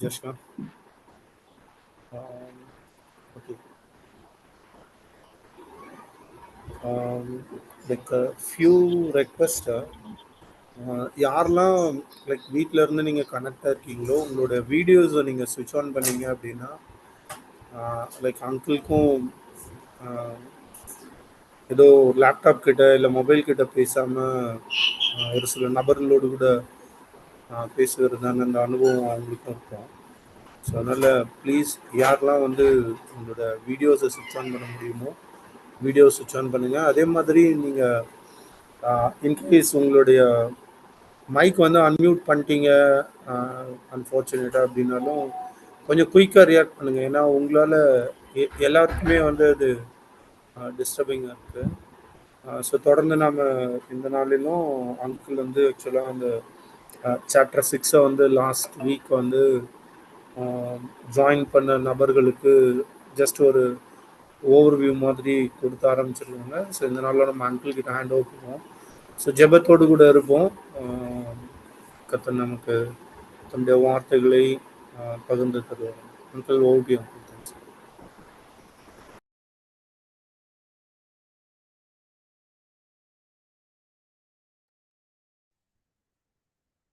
Joshua. Okay. Like a few requests. யாரெல்லாம் like வீட்டில் இருந்து நீங்கள் கனெக்டாக இருக்கீங்களோ உங்களோட வீடியோஸை நீங்கள் சுவிட்ச் ஆன் பண்ணீங்க அப்படின்னா லைக் அங்கிளுக்கும் ஏதோ லேப்டாப் கிட்ட இல்லை மொபைல் கிட்ட பேசாமல் ஒரு சில நபர்களோடு கூட பேசுகிறதான அந்த அனுபவம் அவங்களுக்கும் இருக்கும். ஸோ அதனால் ப்ளீஸ் யாரெல்லாம் வந்து உங்களோட வீடியோஸை சுவிட்ச் ஆன் பண்ண முடியுமோ வீடியோ சுவிட்ச் ஆன் பண்ணுங்கள். அதே மாதிரி நீங்கள் இன்கேஸ் உங்களுடைய மைக் வந்து அன்மியூட் பண்ணிட்டீங்க அன்ஃபார்ச்சுனேட்டாக அப்படின்னாலும் கொஞ்சம் குயிக்காக ரியாக்ட் பண்ணுங்கள். ஏன்னா உங்களால் எல்லாருக்குமே வந்து அது டிஸ்டர்பிங்காக இருக்குது. ஸோ தொடர்ந்து நாம் இந்த நாளிலும் அங்கிள் வந்து ஆக்சுவலாக அந்த சாப்டர் 6 வந்து லாஸ்ட் வீக் வந்து ஜாயின் பண்ண நபர்களுக்கு ஜஸ்ட் ஒரு ஓவர்வியூ மாதிரி கொடுத்து ஆரம்பிச்சிருக்காங்க. ஸோ இந்த நாளில் நம்ம அங்கிள் கிட்ட ஹேண்ட் ஓவர் பண்ணுவோம். ஸோ ஜெபத்தோடு கூட இருப்போம். கர்த்தர் நமக்கு தன்னுடைய வார்த்தைகளை பகிர்ந்து தருவார். அங்கிள் ஓவியம்.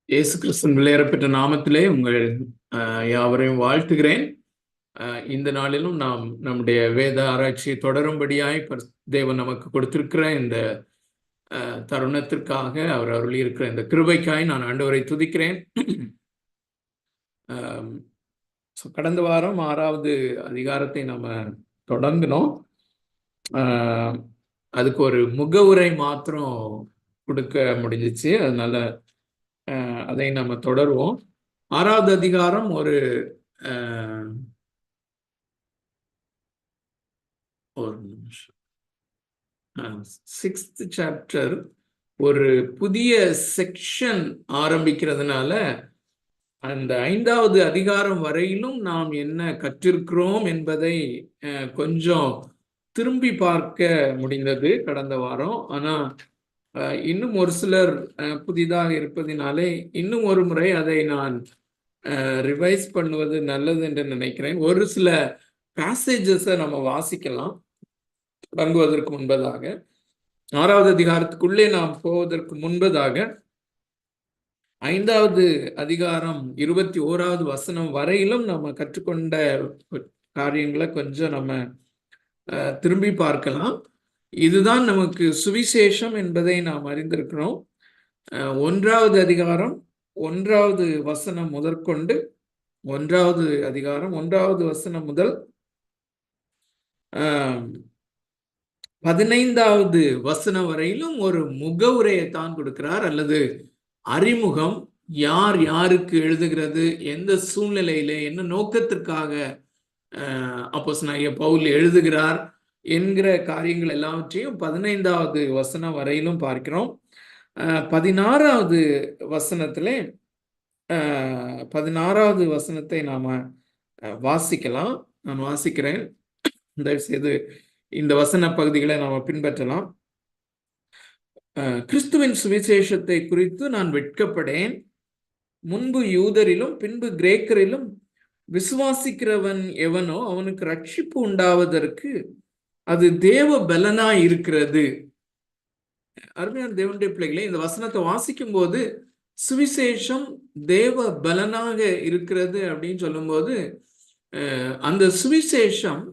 இயேசு கிறிஸ்துவின் விலையேறப்பெற்ற நாமத்திலே உங்கள் யாவரையும் வாழ்த்துகிறேன். இந்த நாளிலும் நாம் நம்முடைய வேத ஆராய்ச்சியை தொடரும்படியாய் தேவன் நமக்கு கொடுத்திருக்கிற இந்த தருணத்திற்காக அவர் அருளி இருக்கிற இந்த கிருபைக்காய் நான் ஆண்டவரை துதிக்கிறேன். கடந்த வாரம் 6வது அதிகாரத்தை நம்ம தொடங்கினோம். அதுக்கு ஒரு முகவுரை மாத்திரம் கொடுக்க முடிஞ்சிச்சு. அதனால அதை நம்ம தொடருவோம். 6வது அதிகாரம் ஒரு 6th சாப்டர் ஒரு புதிய செக்ஷன் ஆரம்பிக்கிறதுனால அந்த 5வது அதிகாரம் வரையிலும் நாம் என்ன கற்றிருக்கிறோம் என்பதை கொஞ்சம் திரும்பி பார்க்க முடிந்தது கடந்த வாரம். ஆனா இன்னும் ஒரு சிலர் புதிதாக இருப்பதினாலே இன்னும் ஒரு முறை அதை நான் ரிவைஸ் பண்ணுவது நல்லது என்று நினைக்கிறேன். ஒரு சில பேசேஜஸை நம்ம வாசிக்கலாம் தொடங்குவதற்கு முன்பதாக. 6வது அதிகாரத்துக்குள்ளே நாம் போவதற்கு முன்பதாக 5வது அதிகாரம் 21வது வசனம் வரையிலும் நம்ம கற்றுக்கொண்ட காரியங்களை கொஞ்சம் நம்ம திரும்பி பார்க்கலாம். இதுதான் நமக்கு சுவிசேஷம் என்பதை நாம் அறிந்திருக்கிறோம். 1வது அதிகாரம் 1வது வசனம் முதற்கொண்டு 1வது அதிகாரம் 1வது வசனம் முதல் 15வது வசனம் வரையிலும் ஒரு முகவுரையை தான் கொடுக்கிறார், அல்லது அறிமுகம். யார் யாருக்கு எழுதுகிறது, எந்த சூழ்நிலையில என்ன நோக்கத்திற்காக அப்போஸ்தலனாகிய பவுல் எழுதுகிறார் என்கிற காரியங்கள் எல்லாவற்றையும் 15வது வசனம் வரையிலும் பார்க்கிறோம். 16வது வசனத்திலே 16வது வசனத்தை நாம வாசிக்கலாம். நான் வாசிக்கிறேன், தயவுசெய்து இந்த வசன பகுதிகளை நாம பின்பற்றலாம். கிறிஸ்துவின் சுவிசேஷத்தை குறித்து நான் வெட்கப்படேன். முன்பு யூதரிலும் பின்பு கிரேக்கரிலும் விசுவாசிக்கிறவன் எவனோ அவனுக்கு ரட்சிப்பு உண்டாவதற்கு அது தேவ பலனாய் இருக்கிறது. அருமையான தேவனுடைய பிள்ளைகளே, இந்த வசனத்தை வாசிக்கும் போது சுவிசேஷம் தேவ பலனாக இருக்கிறது அப்படின்னு சொல்லும்போது அந்த சுவிசேஷம்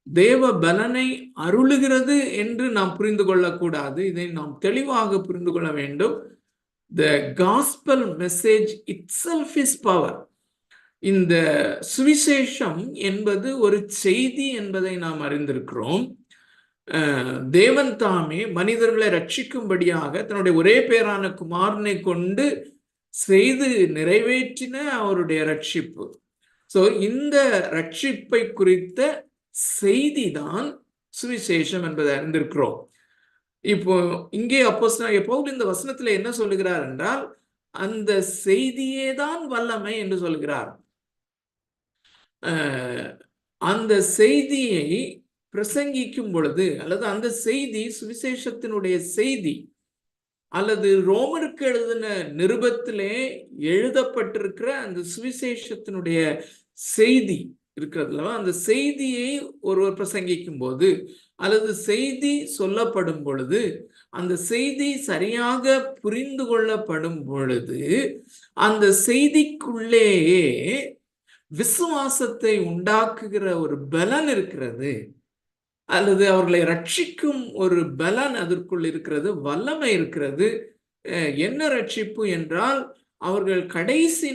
தேவ பலனை அருளுகிறது என்று நாம் புரிந்து கொள்ளக்கூடாது. இதை நாம் தெளிவாக புரிந்து கொள்ள வேண்டும். The gospel message itself is power. இந்த சுவிசேஷம் என்பது ஒரு செய்தி என்பதை நாம் அறிந்திருக்கிறோம். தேவன் தாமே மனிதர்களை ரட்சிக்கும்படியாக தன்னுடைய ஒரே பேரான குமாரனை கொண்டு செய்து நிறைவேற்றின அவருடைய ரட்சிப்பு. ஸோ இந்த ரட்சிப்பை குறித்த செய்திதான் சுவிசேஷம் என்பதை அறிந்திருக்கிறோம். இப்போ இங்கே அப்போஸ்தலனாகிய பவுல் இந்த வசனத்துல என்ன சொல்லுகிறார் என்றால், அந்த செய்தியே தான் வல்லமை என்று சொல்கிறார். அந்த செய்தியை பிரசங்கிக்கும் பொழுது, அல்லது அந்த செய்தி சுவிசேஷத்தினுடைய செய்தி அல்லது ரோமருக்கு எழுதின நிருபத்திலே எழுதப்பட்டிருக்கிற அந்த சுவிசேஷத்தினுடைய செய்தி இருக்கிறதுல, அந்த செய்தியை ஒருவர் பிரசங்கிக்கும் போது அல்லது செய்தி சொல்லப்படும் பொழுது, அந்த செய்தி சரியாக புரிந்து கொள்ளப்படும் பொழுது, அந்த செய்திக்குள்ளேயே விசுவாசத்தை உண்டாக்குகிற ஒரு பலன் இருக்கிறது, அல்லது அவர்களை ரட்சிக்கும் ஒரு பலன் அதற்குள் இருக்கிறது, வல்லமை இருக்கிறது. என்ன ரட்சிப்பு என்றால், அவர்கள் கடைசி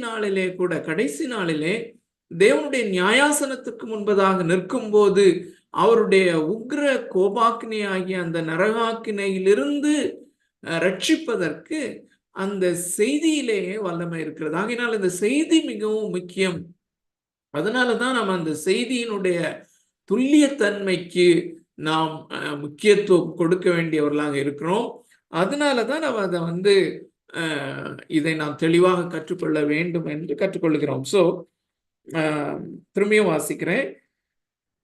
நாளிலே தேவனுடைய நியாயாசனத்துக்கு முன்பதாக நிற்கும் போது அவருடைய உக்ர கோபாக்கினை ஆகிய அந்த நரகாக்கினையிலிருந்து ரட்சிப்பதற்கு அந்த செய்தியிலேயே வல்லமை இருக்கிறது. ஆகையினால் இந்த செய்தி மிகவும் முக்கியம். அதனாலதான் நம்ம அந்த செய்தியினுடைய துல்லியத்தன்மைக்கு நாம் முக்கியத்துவம் கொடுக்க வேண்டியவர்களாக இருக்கிறோம். அதனாலதான் நம்ம அதை இதை நாம் தெளிவாக கற்றுக்கொள்ள வேண்டும் என்று கற்றுக்கொள்கிறோம். ஸோ திரும்பியும் வாசிக்கிறேன்.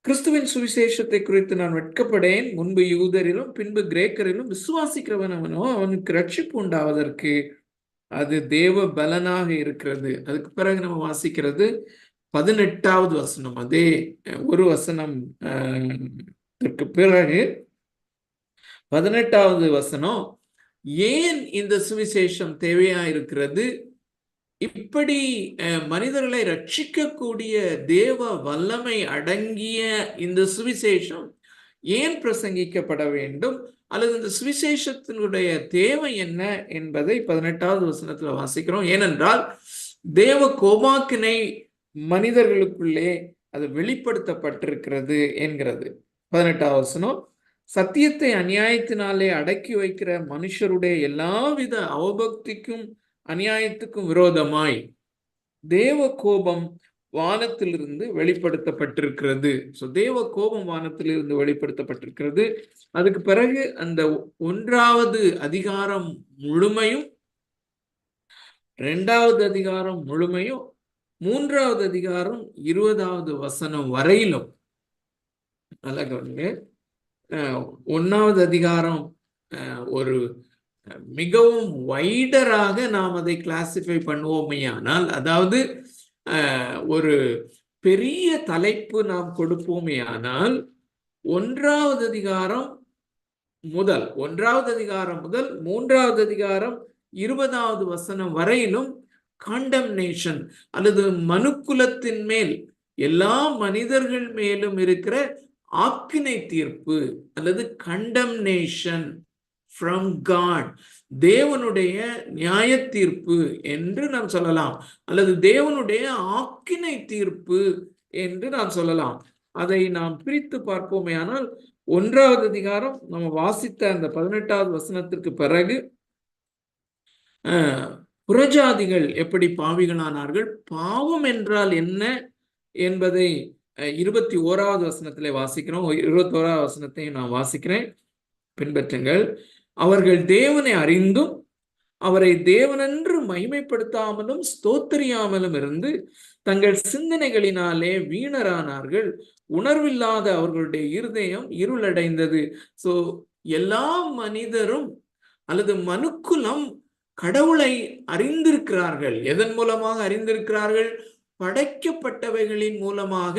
கிறிஸ்துவின் சுவிசேஷத்தை குறித்து நான் வெட்கப்படேன், முன்பு யூதரிலும் பின்பு கிரேக்கரிலும் விசுவாசிக்கிறவன் அவனோ அவனுக்கு ரட்சிப்பு உண்டாவதற்கு அது தேவ பலனாக இருக்கிறது. அதுக்கு பிறகு நம்ம வாசிக்கிறது 18வது வசனம். அதே ஒரு வசனம் பிறகு 18வது வசனம், ஏன் இந்த சுவிசேஷம் தேவையா இருக்கிறது, இப்படி மனிதர்களை ரட்சிக்கக்கூடிய தேவ வல்லமை அடங்கிய இந்த சுவிசேஷம் ஏன் பிரசங்கிக்கப்பட வேண்டும், அல்லது இந்த சுவிசேஷத்தினுடைய தேவை என்ன என்பதை 18வது வசனத்துல வாசிக்கிறோம். ஏனென்றால் தேவ கோபாக்கினை மனிதர்களுக்குள்ளே அது வெளிப்படுத்தப்பட்டிருக்கிறது என்கிறது. 18வது வசனம், சத்தியத்தை அநியாயத்தினாலே அடக்கி வைக்கிற மனுஷருடைய எல்லாவித அவபக்திக்கும் அநியாயத்துக்கும் விரோதமாய் தேவ கோபம் வானத்திலிருந்து வெளிப்படுத்தப்பட்டிருக்கிறது. ஸோ தேவ கோபம் வானத்திலிருந்து வெளிப்படுத்தப்பட்டிருக்கிறது. அதுக்கு பிறகு அந்த 1வது அதிகாரம் முழுமையும், 2வது அதிகாரம் முழுமையும், 3வது அதிகாரம் 20வது வசனம் வரையிலும், நல்லா கவனிங்க, 1வது அதிகாரம் ஒரு மிகவும் வைடராக நாம் அதை கிளாசிஃபை பண்ணுவோமேயானால், அதாவது ஒரு பெரிய தலைப்பு நாம் கொடுப்போமேயானால் 1வது அதிகாரம் முதல் 3வது அதிகாரம் 20வது வசனம் வரையிலும் காண்டம்னேஷன் அல்லது மனுக்குலத்தின் மேல் எல்லா மனிதர்கள் மேலும் இருக்கிற ஆக்கினை தீர்ப்பு அல்லது கண்டம்னேஷன் from God, தேவனுடைய நியாய தீர்ப்பு என்று நாம் சொல்லலாம், அல்லது தேவனுடைய ஆக்கினை தீர்ப்பு என்று நாம் சொல்லலாம். அதை நாம் பிரித்து பார்ப்போமே. ஆனால் 1வது அதிகாரம் நம்ம வாசித்த அந்த 18வது வசனத்திற்கு பிறகு புறஜாதிகள் எப்படி பாவிகளானார்கள், பாவம் என்றால் என்ன என்பதை 21வது வசனத்திலே வாசிக்கிறோம். 21வது வசனத்தையும் நான் வாசிக்கிறேன், பின்பற்றுங்கள். அவர்கள் தேவனை அறிந்தும் அவரை தேவனென்று மகிமைப்படுத்தாமலும் ஸ்தோத்திரியாமலும் இருந்து தங்கள் சிந்தனைகளினாலே வீணரானார்கள். உணர்வில்லாத அவர்களுடைய இருதயம் இருளடைந்தது. ஸோ எல்லா மனிதரும் அல்லது மனுக்குலம் கடவுளை அறிந்திருக்கிறார்கள். எதன் மூலமாக அறிந்திருக்கிறார்கள்? படைக்கப்பட்டவைகளின் மூலமாக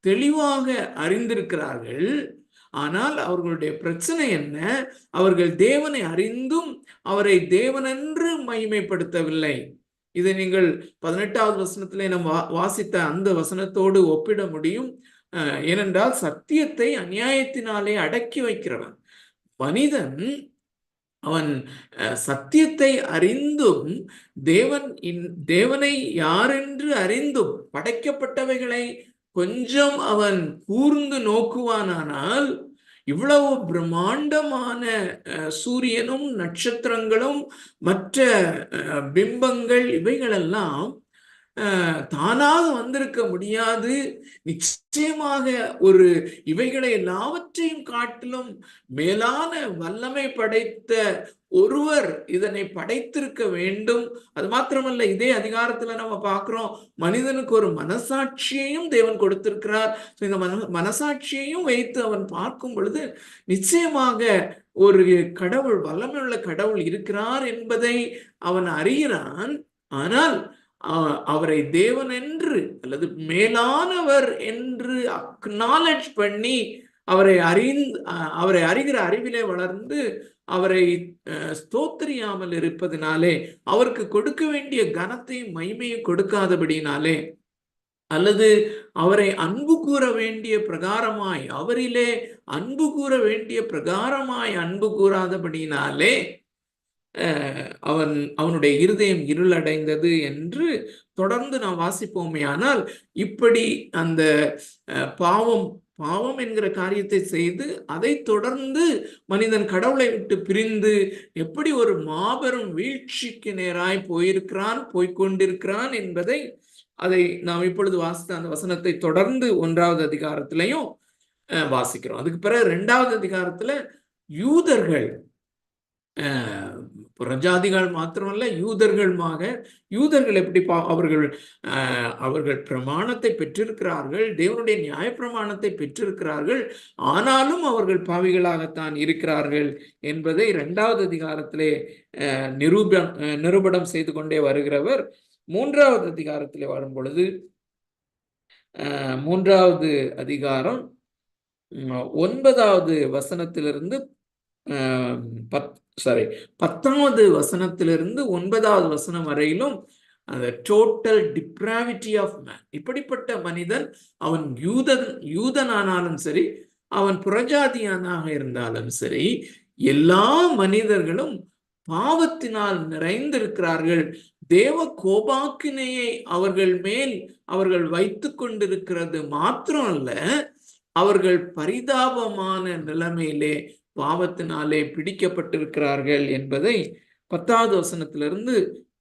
தெளிவாக அறிந்திருக்கிறார்கள். ஆனால் அவர்களுடைய பிரச்சனை என்ன? அவர்கள் தேவனை அறிந்தும் அவரை தேவனென்று மகிமைப்படுத்தவில்லை. இதை நீங்கள் 18வது வசனத்திலே நாம் வாசித்த அந்த வசனத்தோடு ஒப்பிட முடியும். ஏனென்றால் சத்தியத்தை அநியாயத்தினாலே அடக்கி வைக்கிறவன் மனிதன், அவன் சத்தியத்தை அறிந்தும் தேவனை யாரென்று அறிந்தும் படைக்கப்பட்டவைகளை கொஞ்சம் அவன் கூர்ந்து நோக்குவானால், இவ்வளவு பிரம்மாண்டமான சூரியனும் நட்சத்திரங்களும் மற்ற பிம்பங்கள் இவைகளெல்லாம் தானாக வந்திருக்க முடியாது. நிச்சயமாக ஒரு இவைகளை எல்லாவற்றையும் காட்டிலும் மேலான வல்லமை படைத்த ஒருவர் இதனை படைத்திருக்க வேண்டும். அது மாத்திரமல்ல, இதே அதிகாரத்துல நம்ம பார்க்கிறோம், மனிதனுக்கு ஒரு மனசாட்சியையும் தேவன் கொடுத்திருக்கிறார். இந்த மனசாட்சியையும் வைத்து அவன் பார்க்கும் பொழுது நிச்சயமாக ஒரு கடவுள், வல்லமையுள்ள கடவுள் இருக்கிறார் என்பதை அவன் அறிகிறான். ஆனால் அவரை தேவன் என்று அல்லது மேலானவர் என்று அக்னாலஜ் பண்ணி அவரை அறிகிற அறிவிலே வளர்ந்து அவரை ஸ்தோத்திரியாமல் இருப்பதினாலே, அவருக்கு கொடுக்க வேண்டிய கனத்தையும் மகிமையும் கொடுக்காதபடினாலே, அல்லது அவரை அன்பு கூற வேண்டிய பிரகாரமாய், அவரிலே அன்பு கூற வேண்டிய பிரகாரமாய் அன்பு கூறாதபடினாலே அவனுடைய இருதயம் இருளடைந்தது என்று தொடர்ந்து நாம் வாசிப்போமே. ஆனால் இப்படி அந்த பாவம் என்கிற காரியத்தை செய்து அதை தொடர்ந்து மனிதன் கடவுளை விட்டு பிரிந்து எப்படி ஒரு மாபெரும் வீழ்ச்சிக்கு நேராய் போய்கொண்டிருக்கிறான் என்பதை அதை நாம் இப்பொழுது வாசித்த அந்த வசனத்தை தொடர்ந்து 1வது அதிகாரத்திலையும் வாசிக்கிறோம். அதுக்கு பிறகு 2வது அதிகாரத்துல யூதர்கள், பிரஜாதிகள் மாத்திரமல்ல யூதர்கள் எப்படி அவர்கள் பிரமாணத்தை பெற்றிருக்கிறார்கள், தேவனுடைய நியாய பிரமாணத்தை பெற்றிருக்கிறார்கள், ஆனாலும் அவர்கள் பாவிகளாகத்தான் இருக்கிறார்கள் என்பதை 2வது அதிகாரத்திலே நிரூபணம் செய்து கொண்டே வருகிறவர் 3வது அதிகாரத்திலே வரும் பொழுது 3வது அதிகாரம் 9வது வசனத்திலிருந்து 10வது வசனத்திலிருந்து 9வது வசனம் வரையிலும் அந்த டோட்டல் டிப்ராவிட்டி ஆஃப் மேன். இப்படிப்பட்ட மனிதன், அவன் யூதனானாலும் சரி, அவன் புறஜாதியானாக இருந்தாலும் சரி, எல்லா மனிதர்களும் பாவத்தினால் நிறைந்திருக்கிறார்கள். தேவ கோபாக்கினையை அவர்கள் மேல் அவர்கள் வைத்து கொண்டிருக்கிறது மாத்திரமல்ல, அவர்கள் பரிதாபமான நிலைமையிலே பாவத்தினாலே பிடிக்கப்பட்டிருக்கிறார்கள் என்பதை 10வது வசனத்திலிருந்து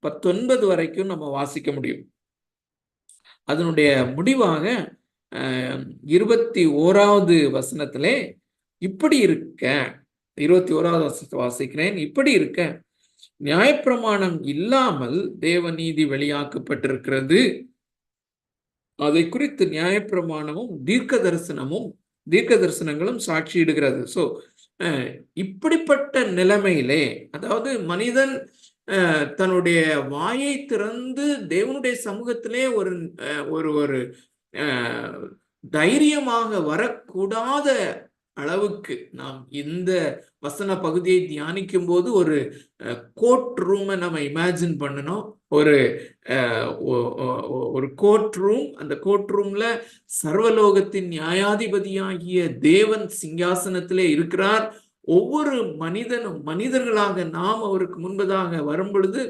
19 வரைக்கும் நம்ம வாசிக்க முடியும். அதனுடைய முடிவாக 21வது வசனத்திலே இப்படி இருக்க, 21வது வசனத்தை வாசிக்கிறேன். இப்படி இருக்க நியாயப்பிரமாணம் இல்லாமல் தேவ நீதி வெளியாக்கப்பட்டிருக்கிறது. அதை குறித்து நியாயப்பிரமாணமும் தீர்க்க தரிசனங்களும் சாட்சியிடுகிறது. ஸோ இப்படிப்பட்ட நிலைமையிலே, அதாவது மனிதன் தன்னுடைய வாயை திறந்து தேவனுடைய சமூகத்திலே ஒரு தைரியமாக வரக்கூடாத அளவுக்கு நாம் இந்த வசன பகுதியை தியானிக்கும் போது ஒரு கோர்ட் ரூமை நம்ம இமேஜின் பண்ணணும். ஒரு கோர்ட் ரூம், அந்த கோர்ட் ரூம்ல சர்வலோகத்தின் நியாயாதிபதியாகிய தேவன் சிங்காசனத்திலே இருக்கிறார். ஒவ்வொரு மனிதர்களாக நாம் அவருக்கு முன்பதாக வரும் பொழுது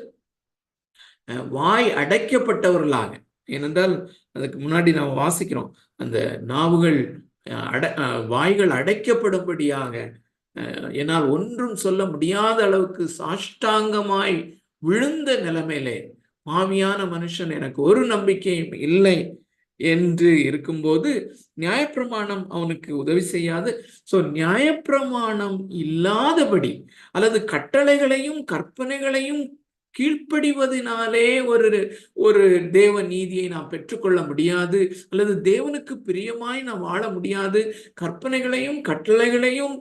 வாய் அடைக்கப்பட்டவர்களாக, ஏனென்றால் அதுக்கு முன்னாடி நாம் வாசிக்கிறோம், அந்த வாய்கள் அடைக்கப்படும்படியாக, என்னால் ஒன்றும் சொல்ல முடியாத அளவுக்கு சாஷ்டாங்கமாய் விழுந்த நிலைமையிலே, பாவியான மனுஷன், எனக்கு ஒரு நம்பிக்கையும் இல்லை என்று இருக்கும்போது நியாயப்பிரமாணம் அவனுக்கு உதவி செய்யாது. ஸோ நியாயப்பிரமாணம் இல்லாதபடி அல்லது கட்டளைகளையும் கற்பனைகளையும் கீழ்ப்படிவதனாலே ஒரு தேவ நீதியை நாம் பெற்றுக்கொள்ள முடியாது, அல்லது தேவனுக்கு பிரியமாய் நாம் வாழ முடியாது. கற்பனைகளையும் கட்டளைகளையும்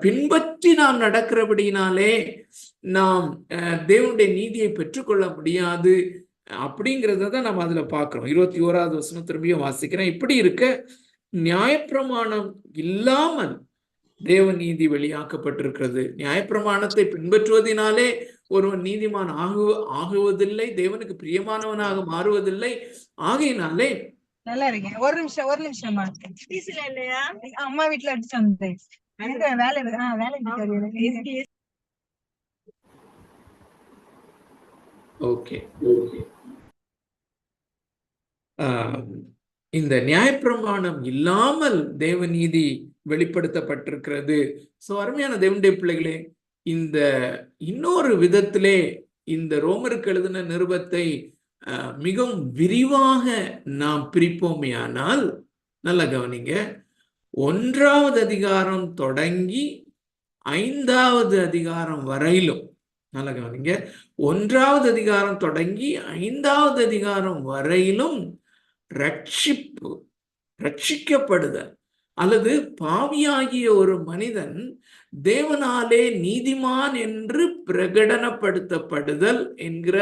பின்பற்றி நாம் நடக்கிறபடினாலே நாம் தேவனுடைய நீதியை பெற்றுக்கொள்ள முடியாது. அப்படிங்கிறத தான் நம்ம அதுல பார்க்கிறோம். 21வது வசனம் திரும்பியும் வாசிக்கிறேன். இப்படி இருக்க நியாயப்பிரமாணம் இல்லாமல் தேவ நீதி வெளியாக்கப்பட்டிருக்கிறது. நியாயப்பிரமாணத்தை பின்பற்றுவதனாலே ஒருவன் நீதிமான் ஆகுவதில்லை, தேவனுக்கு பிரியமானவனாக மாறுவதில்லை. ஆகையினாலே நல்லா இருக்கேன். ஒரு நிமிஷம் அம்மா வீட்டுல அடிச்சு வந்தேன். வேலை ஓகே. இந்த நியாயப்பிரமாணம் இல்லாமல் தேவநீதி வெளிப்படுத்தப்பட்டிருக்கிறது. சோ அருமையான தேவனுடைய பிள்ளைகளே, இந்த இன்னொரு விதத்திலே இந்த ரோமருக்கு எழுதின நிருபத்தை மிகவும் விரிவாக நாம் பிரிப்போமேயானால், நல்ல கவனிங்க, 1வது அதிகாரம் தொடங்கி 5வது அதிகாரம் வரையிலும், நல்ல கவனிங்க, 1வது அதிகாரம் தொடங்கி 5வது அதிகாரம் வரையிலும் ரட்சிப்பு, ரட்சிக்கப்படுதல் அல்லது பாவியாகிய ஒரு மனிதன் தேவனாலே நீதிமான் என்று பிரகடனப்படுத்தப்படுதல் என்கிற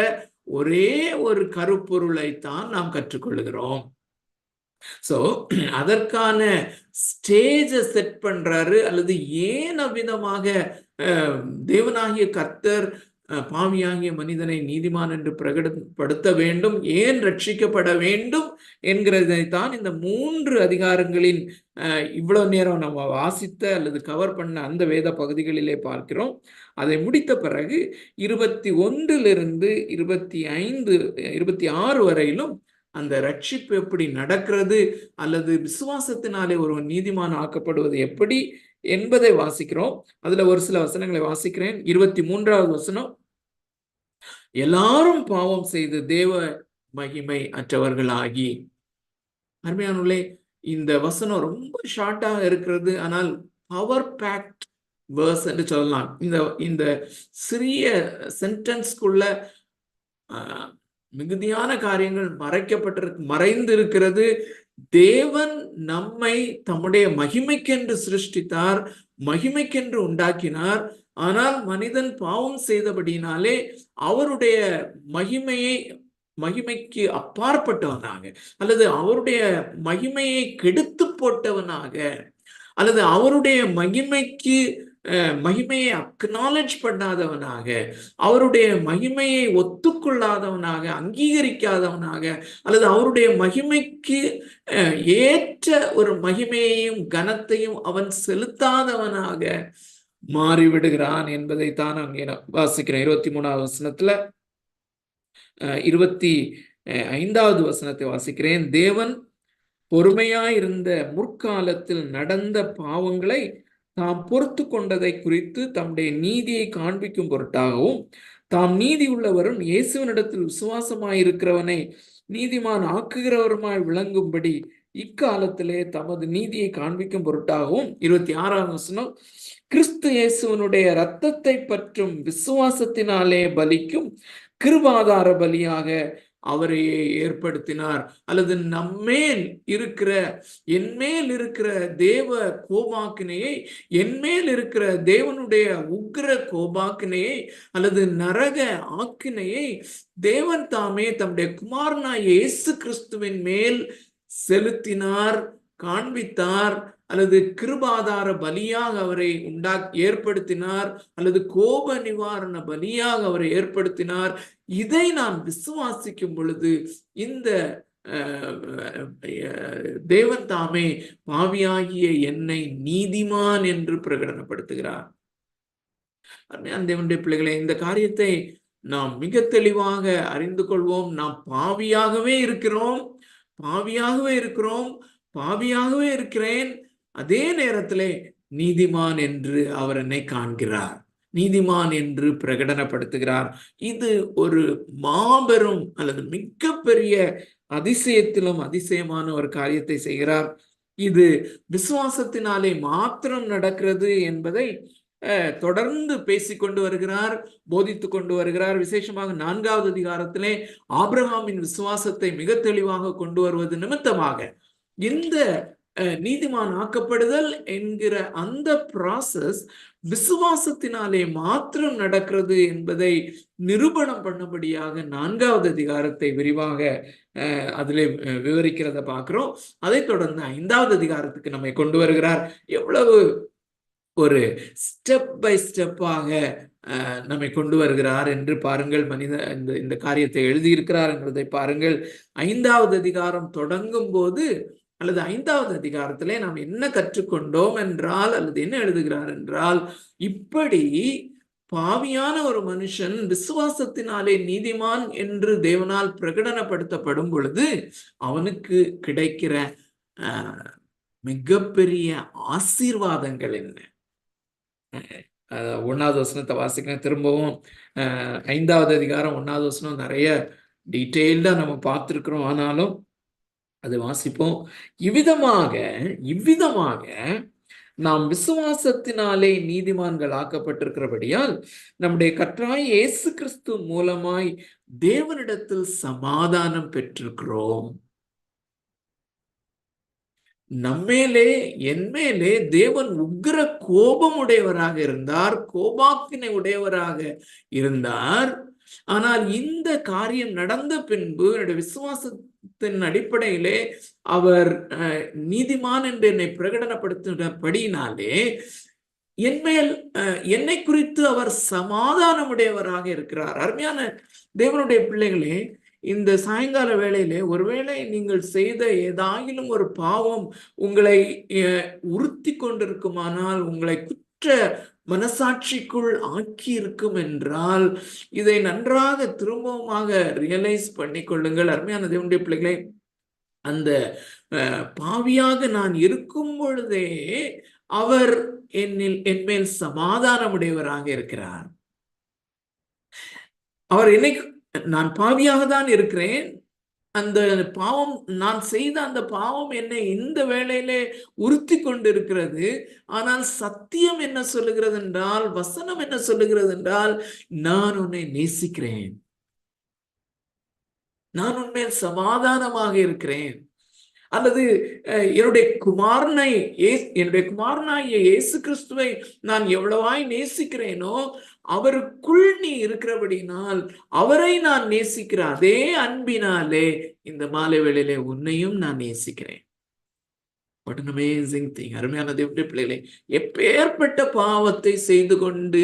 ஒரே ஒரு கருப்பொருளைத்தான் நாம் கற்றுக்கொள்கிறோம். சோ அதற்கான ஸ்டேஜ செட் பண்றாரு, அல்லது ஏன் அவ்விதமாக தேவனாகிய கர்த்தர் பாவியாகிய மனிதனை நீதிமான் என்று பிரகடனப்படுத்த வேண்டும், ஏன் ரட்சிக்கப்பட வேண்டும் என்கிறதைத்தான் இந்த 3 அதிகாரங்களின் இவ்வளவு நேரம் நம்ம வாசித்த அல்லது கவர் பண்ண அந்த வேத பகுதிகளிலே பார்க்கிறோம். அதை முடித்த பிறகு 21 25 26 வரையிலும் அந்த ரட்சிப்பு எப்படி நடக்கிறது, அல்லது விசுவாசத்தினாலே ஒருவன் நீதிமான் ஆக்கப்படுவது எப்படி என்பதை வாசிக்கிறோம். அதுல ஒரு சில வசனங்களை வாசிக்கிறேன். 23வது வசனம், எல்லாரும் பாவம் செய்து தேவ மகிமை அற்றவர்களாகி. அருமையானவர்களே, இந்த வசனம் ரொம்ப ஷார்ட்டாக இருக்கிறது, ஆனால் பவர் பேக்ட் வேர்ஸ் என்று சொல்லலாம். இந்த சிறிய சென்டென்ஸ்க்குள்ள மிகுதியான காரியங்கள் மறைந்திருக்கிறது. தேவன் நம்மை தம்முடைய மகிமைக்கென்று சிருஷ்டித்தார், மகிமைக்கென்று உண்டாக்கினார். ஆனால் மனிதன் பாவம் செய்தபடினாலே அவருடைய மகிமைக்கு அப்பாற்பட்டவனாக, அல்லது அவருடைய மகிமையை கெடுத்து போட்டவனாக, அல்லது அவருடைய மகிமையை அக்னாலஜ் பண்ணாதவனாக, அவருடைய மகிமையை ஒத்துக்கொள்ளாதவனாக, அங்கீகரிக்காதவனாக, அல்லது அவருடைய மகிமைக்கு ஏற்ற ஒரு மகிமையையும் கனத்தையும் அவன் செலுத்தாதவனாக மாறிவிடுகிறான் என்பதைத்தான் அங்கே வாசிக்கிறேன். 23வது வசனத்துல 25வது வசனத்தை வாசிக்கிறேன். தேவன் பொறுமையாயிருந்த முற்காலத்தில் நடந்த பாவங்களை தாம் பொறுத்து கொண்டதை குறித்து தம்முடைய நீதியை காண்பிக்கும் பொருட்டாகவும், தாம் நீதி உள்ளவரும் இயேசுவினிடத்தில் விசுவாசமாயிருக்கிறவனை நீதிமான் ஆக்குகிறவருமாய் விளங்கும்படி இக்காலத்திலே தமது நீதியை காண்பிக்கும் பொருட்டாகவும். 26வது வசனம், கிறிஸ்து இயேசுவனுடைய இரத்தத்தை பற்றும் விசுவாசத்தினாலே பலிக்கும் கிருபாதார பலியாக அவரையே ஏற்படுத்தினார். அல்லது என்மேல் இருக்கிற தேவ கோபாக்கினையை, என்மேல் இருக்கிற தேவனுடைய உக்கிர கோபாக்கினையை அல்லது நரக ஆக்கினையை தேவன் தாமே தம்முடைய குமாரனாய் இயேசு கிறிஸ்துவின் மேல் செலுத்தினார், காண்பித்தார், அல்லது கிருபாதார பலியாக அவரை ஏற்படுத்தினார், அல்லது கோப நிவாரண பலியாக அவரை ஏற்படுத்தினார். இதை நான் விசுவாசிக்கும் பொழுது இந்த தேவன் தாமே பாவியாகிய என்னை நீதிமான் என்று பிரகடனப்படுத்துகிறார். தேவனுடைய பிள்ளைகளே, இந்த காரியத்தை நாம் மிக தெளிவாக அறிந்து கொள்வோம். நாம் பாவியாகவே இருக்கிறோம், பாவியாகவே இருக்கிறேன். அதே நேரத்திலே நீதிமான் என்று அவர் என்னை காண்கிறார், நீதிமான் என்று பிரகடனப்படுத்துகிறார். இது ஒரு மாபெரும் அல்லது மிகப்பெரிய அதிசயத்திலும் அதிசயமான ஒரு காரியத்தை செய்கிறார். இது விசுவாசத்தினாலே மாத்திரம் நடக்கிறது என்பதை தொடர்ந்து பேசிக்கொண்டு வருகிறார், போதித்து கொண்டு வருகிறார். விசேஷமாக 4வது அதிகாரத்திலே ஆபிரகாமின் விசுவாசத்தை மிக தெளிவாக கொண்டு வருவது நிமித்தமாக இந்த நீதிமான் ஆக்கப்படுதல் என்கிற அந்த ப்ராசஸ் விசுவாசத்தினாலே மாத்திரம் நடக்கிறது என்பதை நிரூபணம் பண்ணபடியாக 4வது அதிகாரத்தை விரிவாக அதிலே விவரிக்கிறத பார்க்கிறோம். அதை தொடர்ந்து 5வது அதிகாரத்துக்கு நம்மை கொண்டு வருகிறார். எவ்வளவு ஒரு ஸ்டெப் பை ஸ்டெப்பாக நம்மை கொண்டு வருகிறார் என்று பாருங்கள். இந்த காரியத்தை எழுதியிருக்கிறார் என்பதை பாருங்கள். 5வது அதிகாரம் தொடங்கும் போது, அல்லது 5வது அதிகாரத்திலே நாம் என்ன கற்றுக்கொண்டோம் என்றால், அல்லது என்ன எழுதுகிறார் என்றால், இப்படி பாவியான ஒரு மனுஷன் விசுவாசத்தினாலே நீதிமான் என்று தேவனால் பிரகடனப்படுத்தப்படும் பொழுது அவனுக்கு கிடைக்கிற மிகப்பெரிய ஆசீர்வாதங்கள் என்ன? 1வது வசனத்தை வாசிக்கிறேன் திரும்பவும். 5வது அதிகாரம் 1வது வசனம் நிறைய டீட்டெயில்டா நம்ம பார்த்துருக்கிறோம். ஆனாலும் அது வாசிப்போம். இவ்விதமாக நாம் விசுவாசத்தினாலே நீதிமான்கள் ஆக்கப்பட்டிருக்கிறபடியால் நம்முடைய கர்த்தராகிய இயேசு கிறிஸ்து மூலமாய் தேவனிடத்தில் சமாதானம் பெற்றிருக்கிறோம். நம்மேலே என்மேலே தேவன் உக்கிர கோபமுடையவராக இருந்தார், கோபாக்கினை உடையவராக இருந்தார். ஆனால் இந்த காரியம் நடந்த பின்பு என்னுடைய விசுவாசத்தின் அடிப்படையிலே அவர் நீதிமான் என்று என்னை பிரகடனப்படுத்தினபடியினாலே என்மேல் என்னை குறித்து அவர் சமாதானமுடையவராக இருக்கிறார். அருமையான தேவனுடைய பிள்ளைகளே, இந்த சாயங்கால வேளையிலே ஒருவேளை நீங்கள் செய்த ஏதாயிலும் ஒரு பாவம் உங்களை உறுத்தி கொண்டிருக்குமானால், உங்களை குற்ற மனசாட்சிக்குள் ஆக்கி இருக்கும் என்றால், இதை நன்றாக திரும்பவுமாக ரியலைஸ் பண்ணி கொள்ளுங்கள். அருமையான தேவனுடைய பிள்ளைகளே, அந்த பாவியாக நான் இருக்கும் பொழுதே அவர் என்மேல் சமாதானமுடையவராக இருக்கிறார். அவர் நான் பாவியாக தான் இருக்கிறேன். அந்த பாவம், நான் செய்த அந்த பாவம் என்னை இந்த வேளையிலே உறுத்தி கொண்டிருக்கிறது. ஆனால் சத்தியம் என்ன சொல்லுகிறது என்றால், வசனம் என்ன சொல்லுகிறது என்றால், நான் உன்னை நேசிக்கிறேன், நான் உன்மேல் சமாதானமாக இருக்கிறேன். அல்லது என்னுடைய குமாரனாகிய இயேசு கிறிஸ்துவை நான் எவ்வளவாய் நேசிக்கிறேனோ அவருக்குள் நீ இருக்கிறபடினால் அவரை நான் நேசிக்கிற அதே அன்பினாலே இந்த மாலை வேளையிலே உன்னையும் நான் நேசிக்கிறேன். What an amazing thing. அருமையான தேவனுடைய பிள்ளைகளே, எப்பேற்பட்ட பாவத்தை செய்து கொண்டு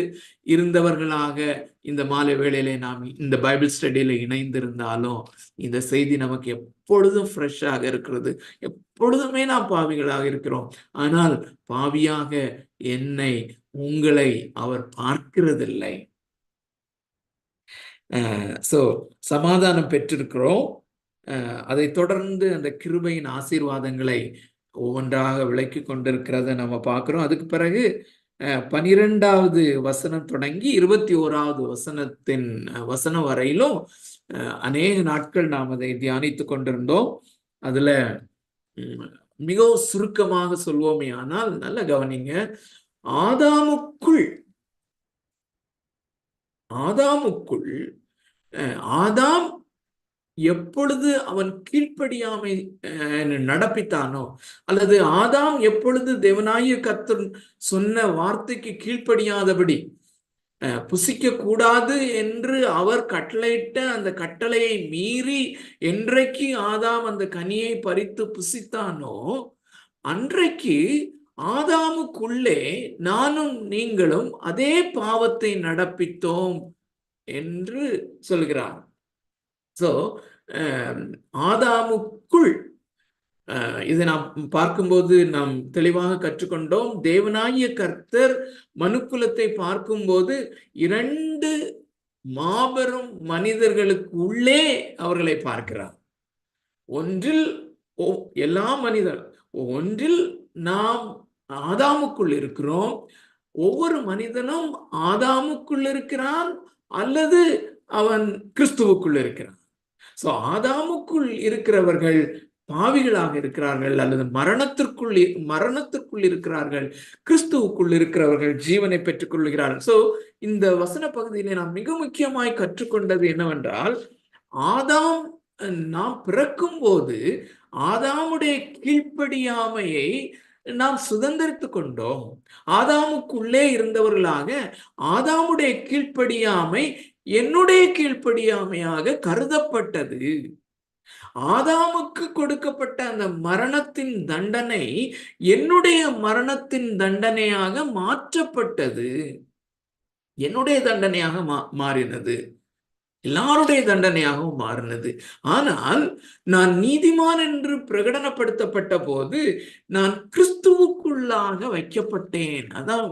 இருந்தவர்களாக இந்த மாலை வேளையிலே நாம் இந்த பைபிள் ஸ்டடியில இணைந்திருந்தாலும் இந்த செய்தி நமக்கு எப்பொழுதும் ஃப்ரெஷ்ஷாக இருக்கிறது. எப்பொழுதுமே நாம் பாவிகளாக இருக்கிறோம். ஆனால் பாவியாக என்னை உங்களை அவர் பார்க்கிறதில்லை. சமாதானம் பெற்றிருக்கிறோம். அதை தொடர்ந்து அந்த கிருபையின் ஆசீர்வாதங்களை ஒவ்வொன்றாக விளக்கி கொண்டிருக்கிறத நம்ம பார்க்கிறோம். அதுக்கு பிறகு 12வது வசனம் தொடங்கி 21வது வசனம் வரையிலும் அநேக நாட்கள் நாம் அதை தியானித்து கொண்டிருந்தோம். அதுல மிகவும் சுருக்கமாக சொல்வோமே ஆனால், நல்ல கவனிங்க, ஆதாம் எப்பொழுது அவன் கீழ்ப்படியாமை நடப்பித்தானோ, அல்லது ஆதாம் எப்பொழுது தேவனாகிய கர்த்தர் சொன்ன வார்த்தைக்கு கீழ்ப்படியாதபடி புசிக்க கூடாது என்று அவர் கட்டளையிட்ட அந்த கட்டளையை மீறி என்றைக்கு ஆதாம் அந்த கனியை பறித்து புசித்தானோ அன்றைக்கு ஆதாமுக்குள்ளே நானும் நீங்களும் அதே பாவத்தை நடப்பித்தோம் என்று சொல்கிறார். ஆதாமுக்குள் இதை நாம் பார்க்கும்போது நாம் தெளிவாக கற்றுக்கொண்டோம். தேவனாகிய கர்த்தர் மனுக்குலத்தை பார்க்கும்போது 2 மாபெரும் மனிதர்களுக்கு உள்ளே அவர்களை பார்க்கிறார். ஒன்றில் எல்லா ஒன்றில் நாம் ஆதாமுக்குள் இருக்கிறோம். ஒவ்வொரு மனிதனும் ஆதாமுக்குள் இருக்கிறான் அல்லது அவன் கிறிஸ்துவுக்குள் இருக்கிறான். ஆதாமுக்குள் இருக்கிறவர்கள் பாவிகளாக இருக்கிறார்கள் அல்லது மரணத்திற்குள் இருக்கிறார்கள். கிறிஸ்துவுக்குள் இருக்கிறவர்கள் ஜீவனை பெற்றுக் கொள்கிறார்கள். இந்த வசன பகுதியிலே நாம் மிக முக்கியமாய் கற்றுக்கொண்டது என்னவென்றால், நாம் பிறக்கும் போது ஆதாமுடைய கீழ்ப்படியாமையை நாம் சுதந்திரித்து கொண்டோம். ஆதாமுக்குள்ளே இருந்தவர்களாக ஆதாமுடைய கீழ்ப்படியாமை என்னுடைய கீழ்ப்படியாமையாக கருதப்பட்டது. ஆதாமுக்கு கொடுக்கப்பட்ட அந்த மரணத்தின் தண்டனை என்னுடைய மரணத்தின் தண்டனையாக மாற்றப்பட்டது. என்னுடைய தண்டனையாக மாறினது, எல்லாருடைய தண்டனையாகவும் மாறினது. ஆனால் நான் நீதிமான் என்று பிரகடனப்படுத்தப்பட்ட போது நான் கிறிஸ்துவுக்குள்ளாக வைக்கப்பட்டேன். அதான்,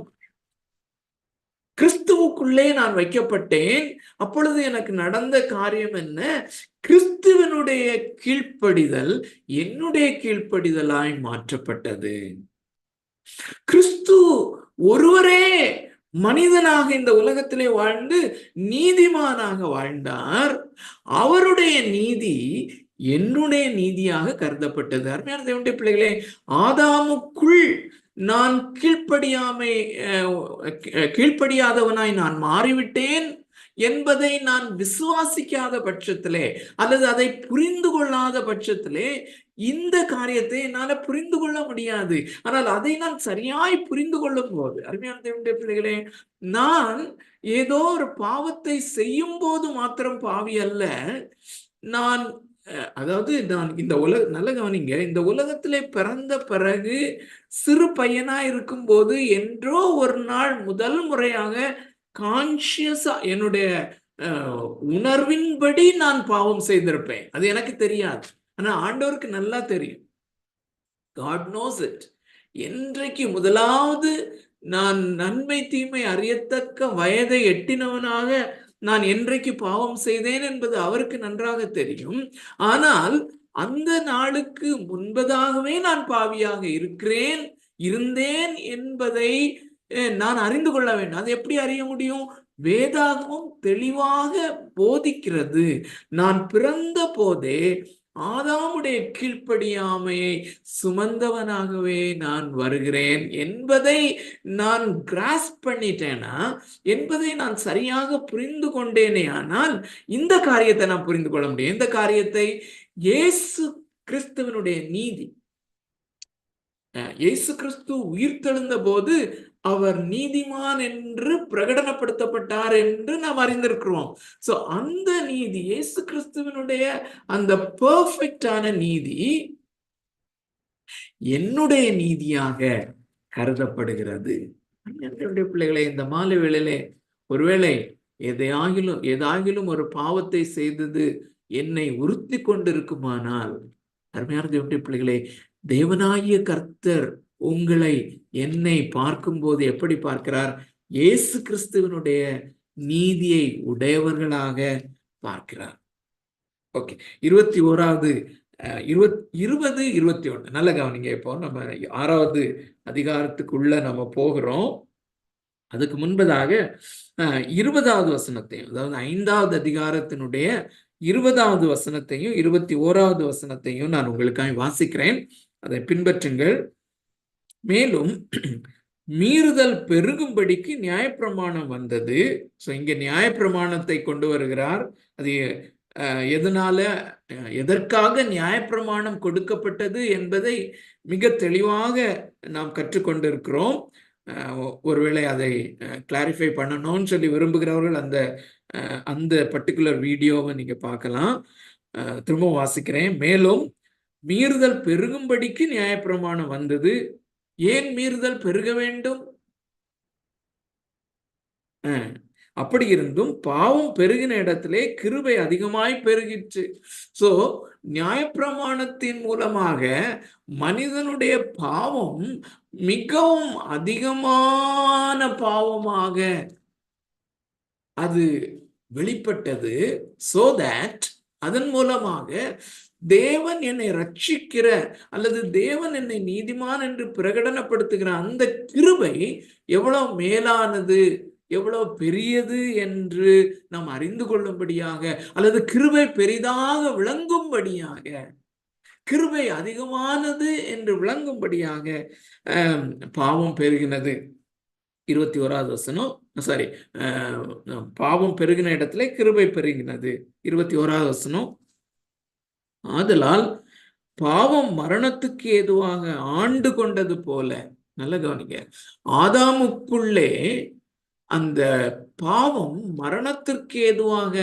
கிறிஸ்துவுக்குள்ளே நான் வைக்கப்பட்டேன். அப்பொழுது எனக்கு நடந்த காரியம் என்ன? கிறிஸ்துவனுடைய கீழ்ப்படிதல் என்னுடைய கீழ்ப்படிதலாய் மாற்றப்பட்டது. கிறிஸ்து ஒருவரே மனிதனாக இந்த உலகத்திலே வாழ்ந்து நீதிமானாக வாழ்ந்தார். அவருடைய நீதி என்னுடைய நீதியாக கருதப்பட்டது. அருமையான தேவனுடைய பிள்ளைகளே, ஆதாமுக்குள் நான் கீழ்ப்படியாதவனாய் நான் மாறிவிட்டேன் என்பதை நான் விசுவாசிக்காத பட்சத்திலே, அல்லது அதை புரிந்து கொள்ளாத பட்சத்திலே இந்த காரியத்தை என்னால புரிந்து கொள்ள முடியாது. ஆனால் அதை நான் சரியாய் புரிந்து கொள்ளும் போது, அருமையான தேவனுடைய பிள்ளைகளே, நான் ஏதோ ஒரு பாவத்தை செய்யும் போது மாத்திரம் பாவி அல்ல. நான் அதாவது நான் இந்த நல்ல கவனிங்க, இந்த உலகத்திலே பிறந்த பிறகு சிறு பையனா இருக்கும் போது என்றோ ஒரு நாள் முதல் முறையாக கான்சியஸா என்னுடைய உணர்வின்படி நான் பாவம் செய்திருப்பேன். அது எனக்கு தெரியாது. ஆனா ஆண்டவருக்கு நல்லா தெரியும். God knows it. என்றைக்கு முதலாவது நான் நன்மை தீமை அறியத்தக்க வயதை எட்டினவனாக நான் என்றைக்கு பாவம் செய்தேன் என்பது அவருக்கு நன்றாக தெரியும். ஆனால் அந்த நாளுக்கு முன்பதாகவே நான் பாவியாக இருந்தேன் என்பதை நான் அறிந்து கொள்ள வேண்டும். அது எப்படி அறிய முடியும்? வேதாகமும் தெளிவாக போதிக்கிறது. நான் பிறந்த போதே ஆதாமுடைய கீழ்ப்படியாமையை சுமந்தவனாகவே நான் வருகிறேன் என்பதை நான் கிராஸ்ப் பண்ணிட்டேனா, என்பதை நான் சரியாக புரிந்து கொண்டேனே, ஆனால் இந்த காரியத்தை நான் புரிந்து கொள்ள முடியும். இந்த காரியத்தை இயேசு கிறிஸ்துவனுடைய நீதி, இயேசு கிறிஸ்து உயிர்த்தெழுந்த போது அவர் நீதிமான் என்று பிரகடனப்படுத்தப்பட்டார் என்று நாம் அறிந்திருக்கிறோம். சோ அந்த நீதி, இயேசு கிறிஸ்துவனுடைய அந்த பெர்ஃபெக்டான நீதி என்னுடைய நீதியாக கருதப்படுகிறது. என்னுடைய பிள்ளைகளை, இந்த மாலை வேளையிலே ஒருவேளை ஏதாகிலும் ஒரு பாவத்தை செய்தது என்னை உறுத்தி கொண்டிருக்குமானால், அருமையான தேவனுடைய பிள்ளைகளே, தேவனாகிய கர்த்தர் உங்களை என்னை பார்க்கும்போது எப்படி பார்க்கிறார்? இயேசு கிறிஸ்துவனுடைய நீதியை உடையவர்களாக பார்க்கிறார். ஓகே, 20-21 நல்ல கவனிங்க. இப்போ நம்ம 6வது அதிகாரத்துக்குள்ள நம்ம போகிறோம். அதுக்கு முன்பதாக 20வது வசனத்தையும், அதாவது 5வது அதிகாரத்தினுடைய 20வது வசனத்தையும் 21வது வசனத்தையும் நான் உங்களுக்காக வாசிக்கிறேன். அதை பின்பற்றுங்கள். மேலும் மீறுதல் பெருகும்படிக்கு நியாயப்பிரமாணம் வந்தது. ஸோ இங்க நியாயப்பிரமாணத்தை கொண்டு வருகிறார். அது எதற்காக நியாயப்பிரமாணம் கொடுக்கப்பட்டது என்பதை மிக தெளிவாக நாம் கற்றுக்கொண்டிருக்கிறோம். ஒருவேளை அதை கிளாரிஃபை பண்ணணும்னு சொல்லி விரும்புகிறவர்கள் அந்த பர்டிகுலர் வீடியோவை நீங்க பார்க்கலாம். திரும்ப வாசிக்கிறேன். மேலும் மீறுதல் பெருகும்படிக்கு நியாயப்பிரமாணம் வந்தது. ஏன் மீறுதல் பெருக வேண்டும்? அப்படி இருந்தும் பாவம் பெருகின இடத்திலே கிருபை அதிகமாய் பெருகிற்று. சோ நியாயப்பிரமாணத்தின் மூலமாக மனிதனுடைய பாவம் மிகவும் அதிகமான பாவமாக அது வெளிப்பட்டது. சோ தட் அதன் மூலமாக தேவன் என்னை ரட்சிக்கிற அல்லது தேவன் என்னை நீதிமான் என்று பிரகடனப்படுத்துகிற அந்த கிருபை எவ்வளவு மேலானது, எவ்வளவு பெரியது என்று நாம் அறிந்து கொள்ளும்படியாக, அல்லது கிருபை பெரிதாக விளங்கும்படியாக, கிருபை அதிகமானது என்று விளங்கும்படியாக பாவம் பெருகினது. 21வது வசனம், சாரி, பாவம் பெருகின இடத்துல கிருபை பெருகினது. 21வது வசனம், ஆதலால் பாவம் மரணத்துக்கு ஏதுவாக ஆண்டு கொண்டது போல, நல்ல கவனிங்க, ஆதாமுக்குள்ளே அந்த பாவம் மரணத்திற்கு ஏதுவாக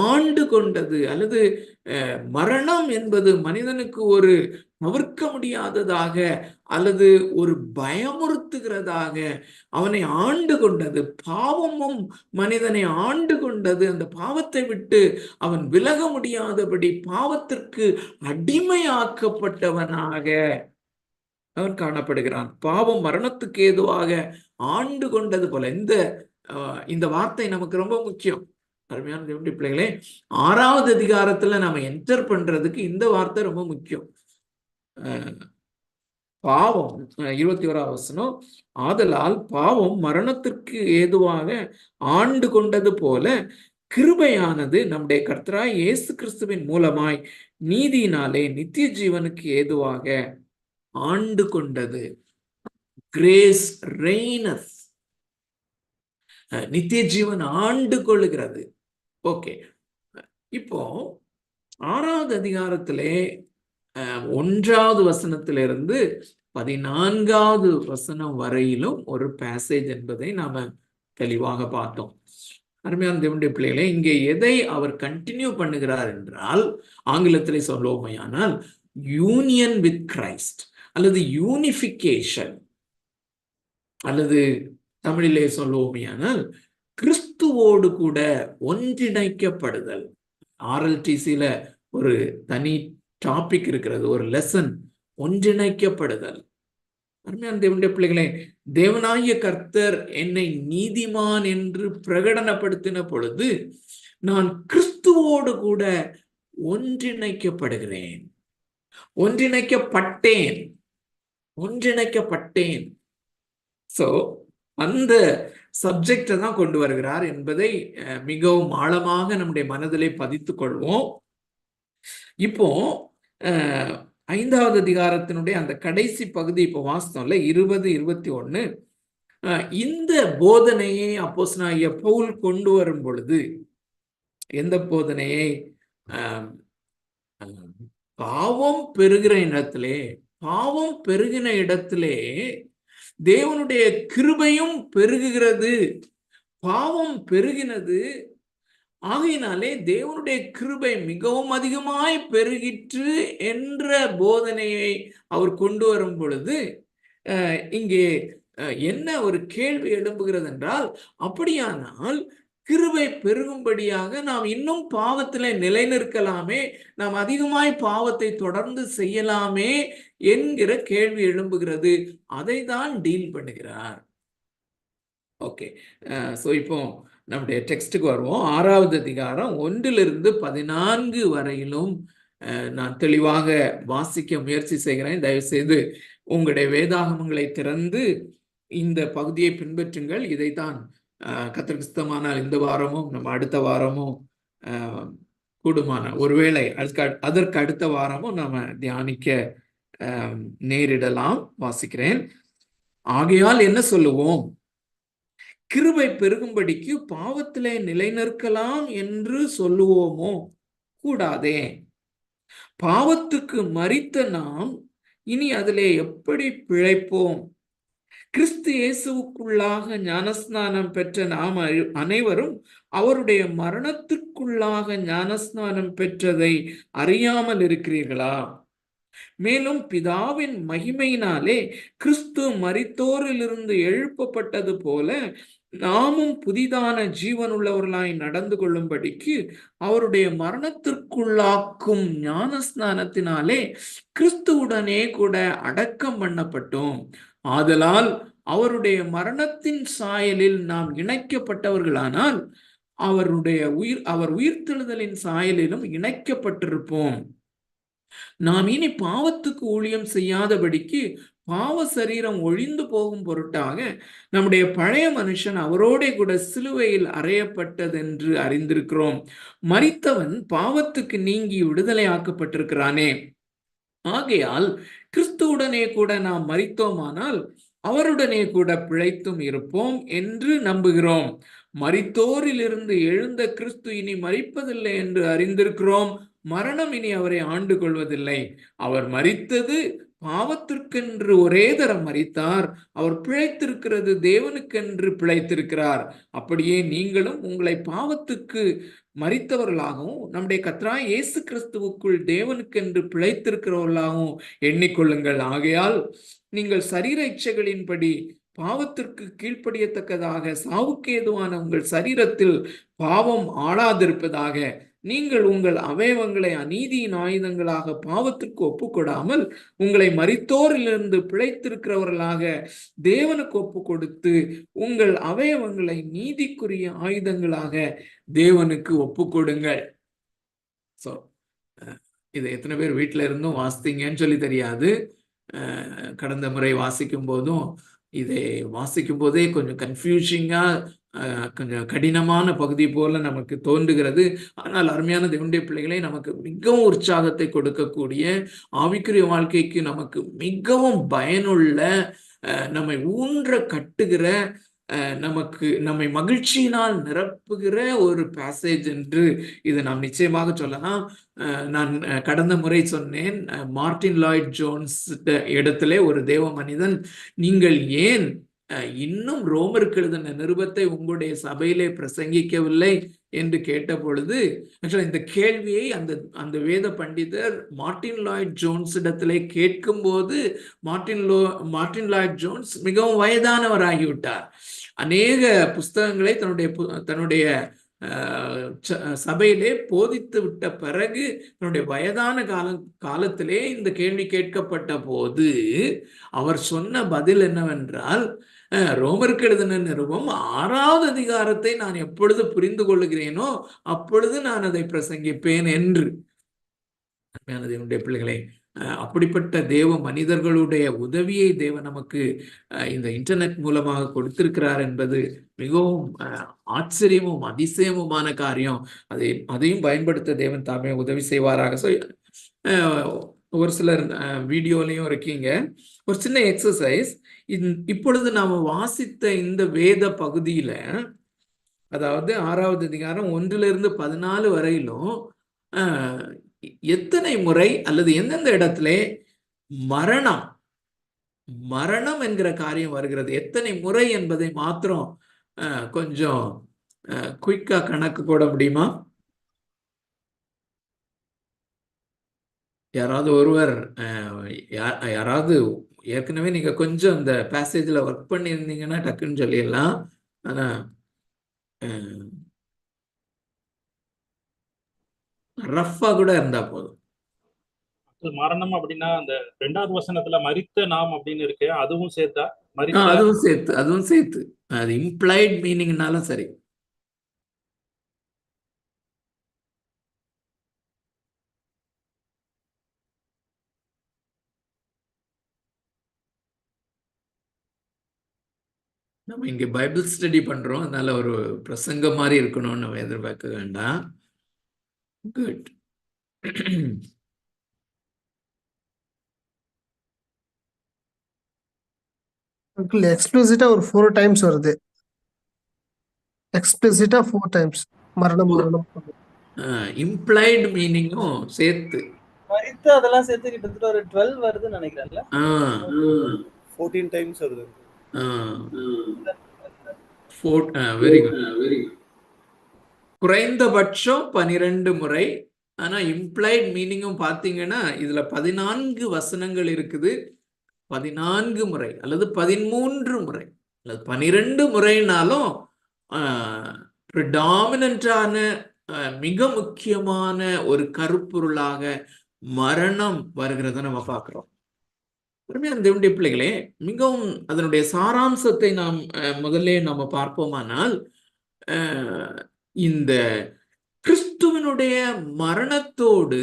ஆண்டு கொண்டது. அல்லது மரணம் என்பது மனிதனுக்கு ஒரு தவிர்க்க முடியாததாக அல்லது ஒரு பயமுறுத்துகிறதாக அவனை ஆண்டு கொண்டது. பாவமும் மனிதனை ஆண்டு கொண்டது. அந்த பாவத்தை விட்டு அவன் விலக முடியாதபடி பாவத்திற்கு அடிமையாக்கப்பட்டவனாக அவன் காணப்படுகிறான். பாவம் மரணத்துக்கு ஏதுவாக ஆண்டு கொண்டது போல. இந்த வார்த்தை நமக்கு ரொம்ப முக்கியம். அருமையான தேவனுடைய பிள்ளைகளே, 6வது அதிகாரத்துல நாம என்டர் பண்றதுக்கு இந்த வார்த்தை ரொம்ப முக்கியம். பாவம் 21ஆம் வசனம், ஆதலால் பாவம் மரணத்திற்கு ஏதுவாக ஆண்டு கொண்டது போல கிருபையானது நம்முடைய கர்த்தராய் இயேசு கிறிஸ்துவின் மூலமாய் நீதியினாலே நித்திய ஜீவனுக்கு ஏதுவாக ஆண்டு கொண்டது. கிரேஸ் ரெய்னஸ், நித்திய ஜீவன் ஆண்டு கொள்ளுகிறது. ஓகே, இப்போ 6வது அதிகாரத்திலே 1வது வசனத்திலிருந்து 14வது வசனம் வரையிலும் ஒரு பேசேஜ் என்பதை நாம தெளிவாக பார்த்தோம். அருமையான தேவனுடைய பிள்ளைகளே, இங்கே எதை அவர் கண்டினியூ பண்ணுகிறார் என்றால், ஆங்கிலத்திலே சொல்லுவோமையானால் யூனியன் வித் கிரைஸ்ட் அல்லது யூனிஃபிகேஷன், அல்லது தமிழிலே சொல்லுவோமையானால் கிறிஸ்துவோடு கூட ஒன்றிணைக்கப்படுதல். RLTCல ஒரு தனி டாபிக் இருக்கிறது, ஒரு லெசன், ஒன்றிணைக்கப்படுதல். அருமையான தேவனுடைய பிள்ளைகளே, தேவனாகிய கர்த்தர் என்னை நீதிமான் என்று பிரகடனப்படுத்தின பொழுது நான் கிறிஸ்துவோடு கூட ஒன்றிணைக்கப்படுகிறேன், ஒன்றிணைக்கப்பட்டேன். சோ அந்த சப்ஜெக்டை தான் கொண்டு வருகிறார் என்பதை மிகவும் ஆழமாக நம்முடைய மனதிலே பதித்துக் கொள்வோம். இப்போ 5வது அதிகாரத்தினுடைய அந்த கடைசி பகுதி இப்போ வாசித்தோம்ல, 20, 21, இந்த போதனையை அப்போஸ்தலனாகிய பவுல் கொண்டு வரும் பொழுது, எந்த போதனையை? பாவம் பெருகின இடத்திலே தேவனுடைய கிருபையும் பெருகுகிறது. பாவம் பெருகினது, ஆகையினாலே தேவனுடைய கிருபை மிகவும் அதிகமாய் பெருகிற்று என்ற போதனையை அவர் கொண்டு வரும் பொழுது இங்கே என்ன ஒரு கேள்வி எழும்புகிறது என்றால், அப்படியானால் கிருபை பெருகும்படியாக நாம் இன்னும் பாவத்திலே நிலைநிற்கலாமே, நாம் அதிகமாய் பாவத்தை தொடர்ந்து செய்யலாமே என்கிற கேள்வி எழும்புகிறது. அதை தான் டீல் பண்ணுகிறார். ஓகே, ஸோ இப்போ நம்முடைய டெக்ஸ்டுக்கு வருவோம். 6வது அதிகாரம் 1லிருந்து 14 வரையிலும் நான் தெளிவாக வாசிக்க முயற்சி செய்கிறேன். தயவு செய்து உங்களுடைய வேதாகமங்களை திறந்து இந்த பகுதியை பின்பற்றுங்கள். இதைத்தான் கர்த்தருக்கு சித்தமானால் இந்த வாரமும் நம்ம அடுத்த வாரமும் கூடுமான ஒருவேளை அதற்கு அடுத்த வாரமும் நாம தியானிக்க நேரிடலாம். வாசிக்கிறேன். ஆகையால் என்ன சொல்லுவோம்? கிருபை பெருகும்படிக்கு பாவத்திலே நிலைநிற்கலாம் என்று சொல்லுவோமோ? கூடாதே. பாவத்துக்கு மரித்த நாம் இனி அதிலே எப்படி பிழைப்போம்? கிறிஸ்து இயேசுவுக்குள்ளாக ஞானஸ்நானம் பெற்ற நாம் அனைவரும் அவருடைய மரணத்திற்குள்ளாக ஞானஸ்நானம் பெற்றதை அறியாமல் இருக்கிறீர்களா? மேலும் பிதாவின் மகிமையினாலே கிறிஸ்து மரித்தோரிலிருந்து எழுப்பப்பட்டது போல நாமும் புதிதான ஜீவனுள்ளவர்களாய் நடந்து கொள்ளும்படிக்கு அவருடைய மரணத்திற்குள்ளாக்கும் ஞானஸ்நானத்தினாலே கிறிஸ்துவுடனே கூட அடக்கம் பண்ணப்பட்டோம். ஆதலால் அவருடைய மரணத்தின் சாயலில் நாம் இணைக்கப்பட்டவர்களானால் அவர் உயிர்த்தெழுதலின் சாயலிலும் இணைக்கப்பட்டிருப்போம். நாம் இனி பாவத்துக்கு ஊழியம் செய்யாதபடிக்கு பாவ சரீரம் ஒழிந்து போகும் பொருட்டாக நம்முடைய பழைய மனுஷன் அவரோட கூட சிலுவையில் அறையப்பட்டதென்று அறிந்திருக்கிறோம். மரித்தவன் பாவத்துக்கு நீங்கி விடுதலை ஆக்கப்பட்டிருக்கிறானே. ஆகையால் கிறிஸ்துவுடனே கூட நாம் மரித்தோமானால் அவருடனே கூட பிழைத்தும் இருப்போம் என்று நம்புகிறோம். மரித்தோரிலிருந்து எழுந்த கிறிஸ்து இனி மரிப்பதில்லை என்று அறிந்திருக்கிறோம். மரணம் இனி அவரை ஆண்டு கொள்வதில்லை. அவர் மரித்தது பாவத்திற்கென்று ஒரே தரம் மரித்தார். அவர் பிழைத்திருக்கிறது தேவனுக்கென்று பிழைத்திருக்கிறார். அப்படியே நீங்களும் உங்களை பாவத்துக்கு மரித்தவர்களாகவும் நம்முடைய கர்த்தராகிய இயேசு கிறிஸ்துவுக்குள் தேவனுக்கென்று பிழைத்திருக்கிறவர்களாகவும் எண்ணிக்கொள்ளுங்கள். ஆகையால் நீங்கள் சரீர இச்சைகளின்படி பாவத்திற்கு கீழ்ப்படியத்தக்கதாக சாவுக்கு ஏதுவான உங்கள் சரீரத்தில் பாவம் ஆளாதிருப்பதாக நீங்கள் உங்கள் அவயவங்களை அநீதியின் ஆயுதங்களாக பாவத்திற்கு ஒப்புக்கொடாமல் உங்களை மரித்தோரிலிருந்து பிழைத்திருக்கிறவர்களாக தேவனுக்கு ஒப்பு கொடுத்து உங்கள் அவயவங்களை நீதிக்குரிய ஆயுதங்களாக தேவனுக்கு ஒப்பு கொடுங்கள். ஸோ இதை எத்தனை பேர் வீட்டில இருந்தும் வாசித்தீங்கன்னு சொல்லி தெரியாது. கடந்த முறை வாசிக்கும் போதும் இதை வாசிக்கும் போதே கொஞ்சம் கன்ஃபியூஷிங்கா, கொஞ்சம் கடினமான பகுதி போல நமக்கு தோன்றுகிறது. ஆனால் அருமையான தேவனுடைய பிள்ளைகளை, நமக்கு மிகவும் உற்சாகத்தை கொடுக்கக்கூடிய, ஆவிக்குரிய வாழ்க்கைக்கு நமக்கு மிகவும் பயனுள்ள, நம்மை ஊன்ற கட்டுகிற, நம்மை மகிழ்ச்சியினால் நிரப்புகிற ஒரு பேசேஜ் என்று இதை நாம் நிச்சயமாக சொல்லலாம். நான் கடந்த முறை சொன்னேன், மார்ட்டின் லாய்ட் ஜோன்ஸ் இடத்திலே ஒரு தேவ மனிதன், நீங்கள் ஏன் இன்னும் ரோமருக்கு எழுதின நிருபத்தை உங்களுடைய சபையிலே பிரசங்கிக்கவில்லை என்று கேட்ட பொழுது, இந்த கேள்வியை அந்த வேத பண்டிதர் மார்ட்டின் லாய்ட் ஜோன்ஸ் இடத்திலே கேட்கும் போது, மார்ட்டின் லாய்ட் ஜோன்ஸ் மிகவும் வயதானவராகிவிட்டார். அநேக புஸ்தகங்களை தன்னுடைய சபையிலே போதித்து விட்ட பிறகு, தன்னுடைய வயதான காலத்திலே இந்த கேள்வி கேட்கப்பட்ட போது அவர் சொன்ன பதில் என்னவென்றால், ரோமருக்கு எழுதின நிருபம் 6வது அதிகாரத்தை நான் எப்பொழுது புரிந்து கொள்ளுகிறேனோ அப்பொழுது நான் அதை பிரசங்கிப்பேன் என்று. தேவனுடைய பிள்ளைகளே, அப்படிப்பட்ட தேவ மனிதர்களுடைய உதவியை தேவன் நமக்கு இந்த இன்டர்நெட் மூலமாக கொடுத்திருக்கிறார் என்பது மிகவும் ஆச்சரியமும் அதிசயமுமான காரியம். அதையும் பயன்படுத்த தேவன் தாமே உதவி செய்வாராக. ஸோ ஒரு சிலர் வீடியோலையும் இருக்கீங்க. ஒரு சின்ன எக்ஸசைஸ். இப்பொழுது நாம வாசித்த இந்த வேத பகுதியில, அதாவது 6வது அதிகாரம் 1 to 14 வரையிலும் எத்தனை முறை அல்லது எந்தெந்த இடத்துல மரணம் என்கிற காரியம் வருகிறது, எத்தனை முறை என்பதை மாத்திரம் கொஞ்சம் குயிக்கா கணக்கு போட முடியுமா? யாராவது ஒருவர், யாராவது ஏற்கனவே நீங்க கொஞ்சம் இந்த பேசேஜ்ல ஒர்க் பண்ணியிருந்தீங்கன்னா டக்குன்னு சொல்லிடலாம். ஆனா ரஃபா கூட இருந்தா போதும். மரணம் அப்படின்னா அந்த 2வது வசனத்துல மரித்த நாம் அப்படின்னு இருக்கு, அதுவும் சேர்த்தா? அதுவும் சேர்த்து அது இம்ப்ளைட் மீனிங்னாலும் சரி. நம்ம இங்க பைபிள் ஸ்டடி பண்றோம், அதனால ஒரு பிரசங்கம் மாதிரி இருக்கணும்னு நம்ம எதிர்பார்க்க வேண்டாம். குட். எக்ஸ்பிளிசிட்டா ஒரு 4 times வருது. எக்ஸ்பிளிசிட்டா 4 times மரணம். இம்ப்ளைட் மீனிங்கும் சேர்த்து மரித்து அதெல்லாம் சேர்த்து கிட்டத்தட்ட ஒரு 12 வருதுன்னு நினைக்கிறேன்ல. 14 times வருது. Very good. குறைந்தபட்சம் 12 முறை. ஆனா இம்ப்ளைட் மீனிங்கும் பார்த்தீங்கன்னா இதுல 14 வசனங்கள் இருக்குது. 14 முறை அல்லது 13 முறை அல்லது 12 முறைனாலும் ப்ரிடாமினன்டான, மிக முக்கியமான ஒரு கருப்பொருளாக மரணம் வருகிறத நம்ம பார்க்கிறோம். தேவனுடைய பிள்ளைகளே, மிகவும் அதனுடைய சாராம்சத்தை நாம் முதல்ல நம்ம பார்ப்போமானால், இந்த கிறிஸ்துவனுடைய மரணத்தோடு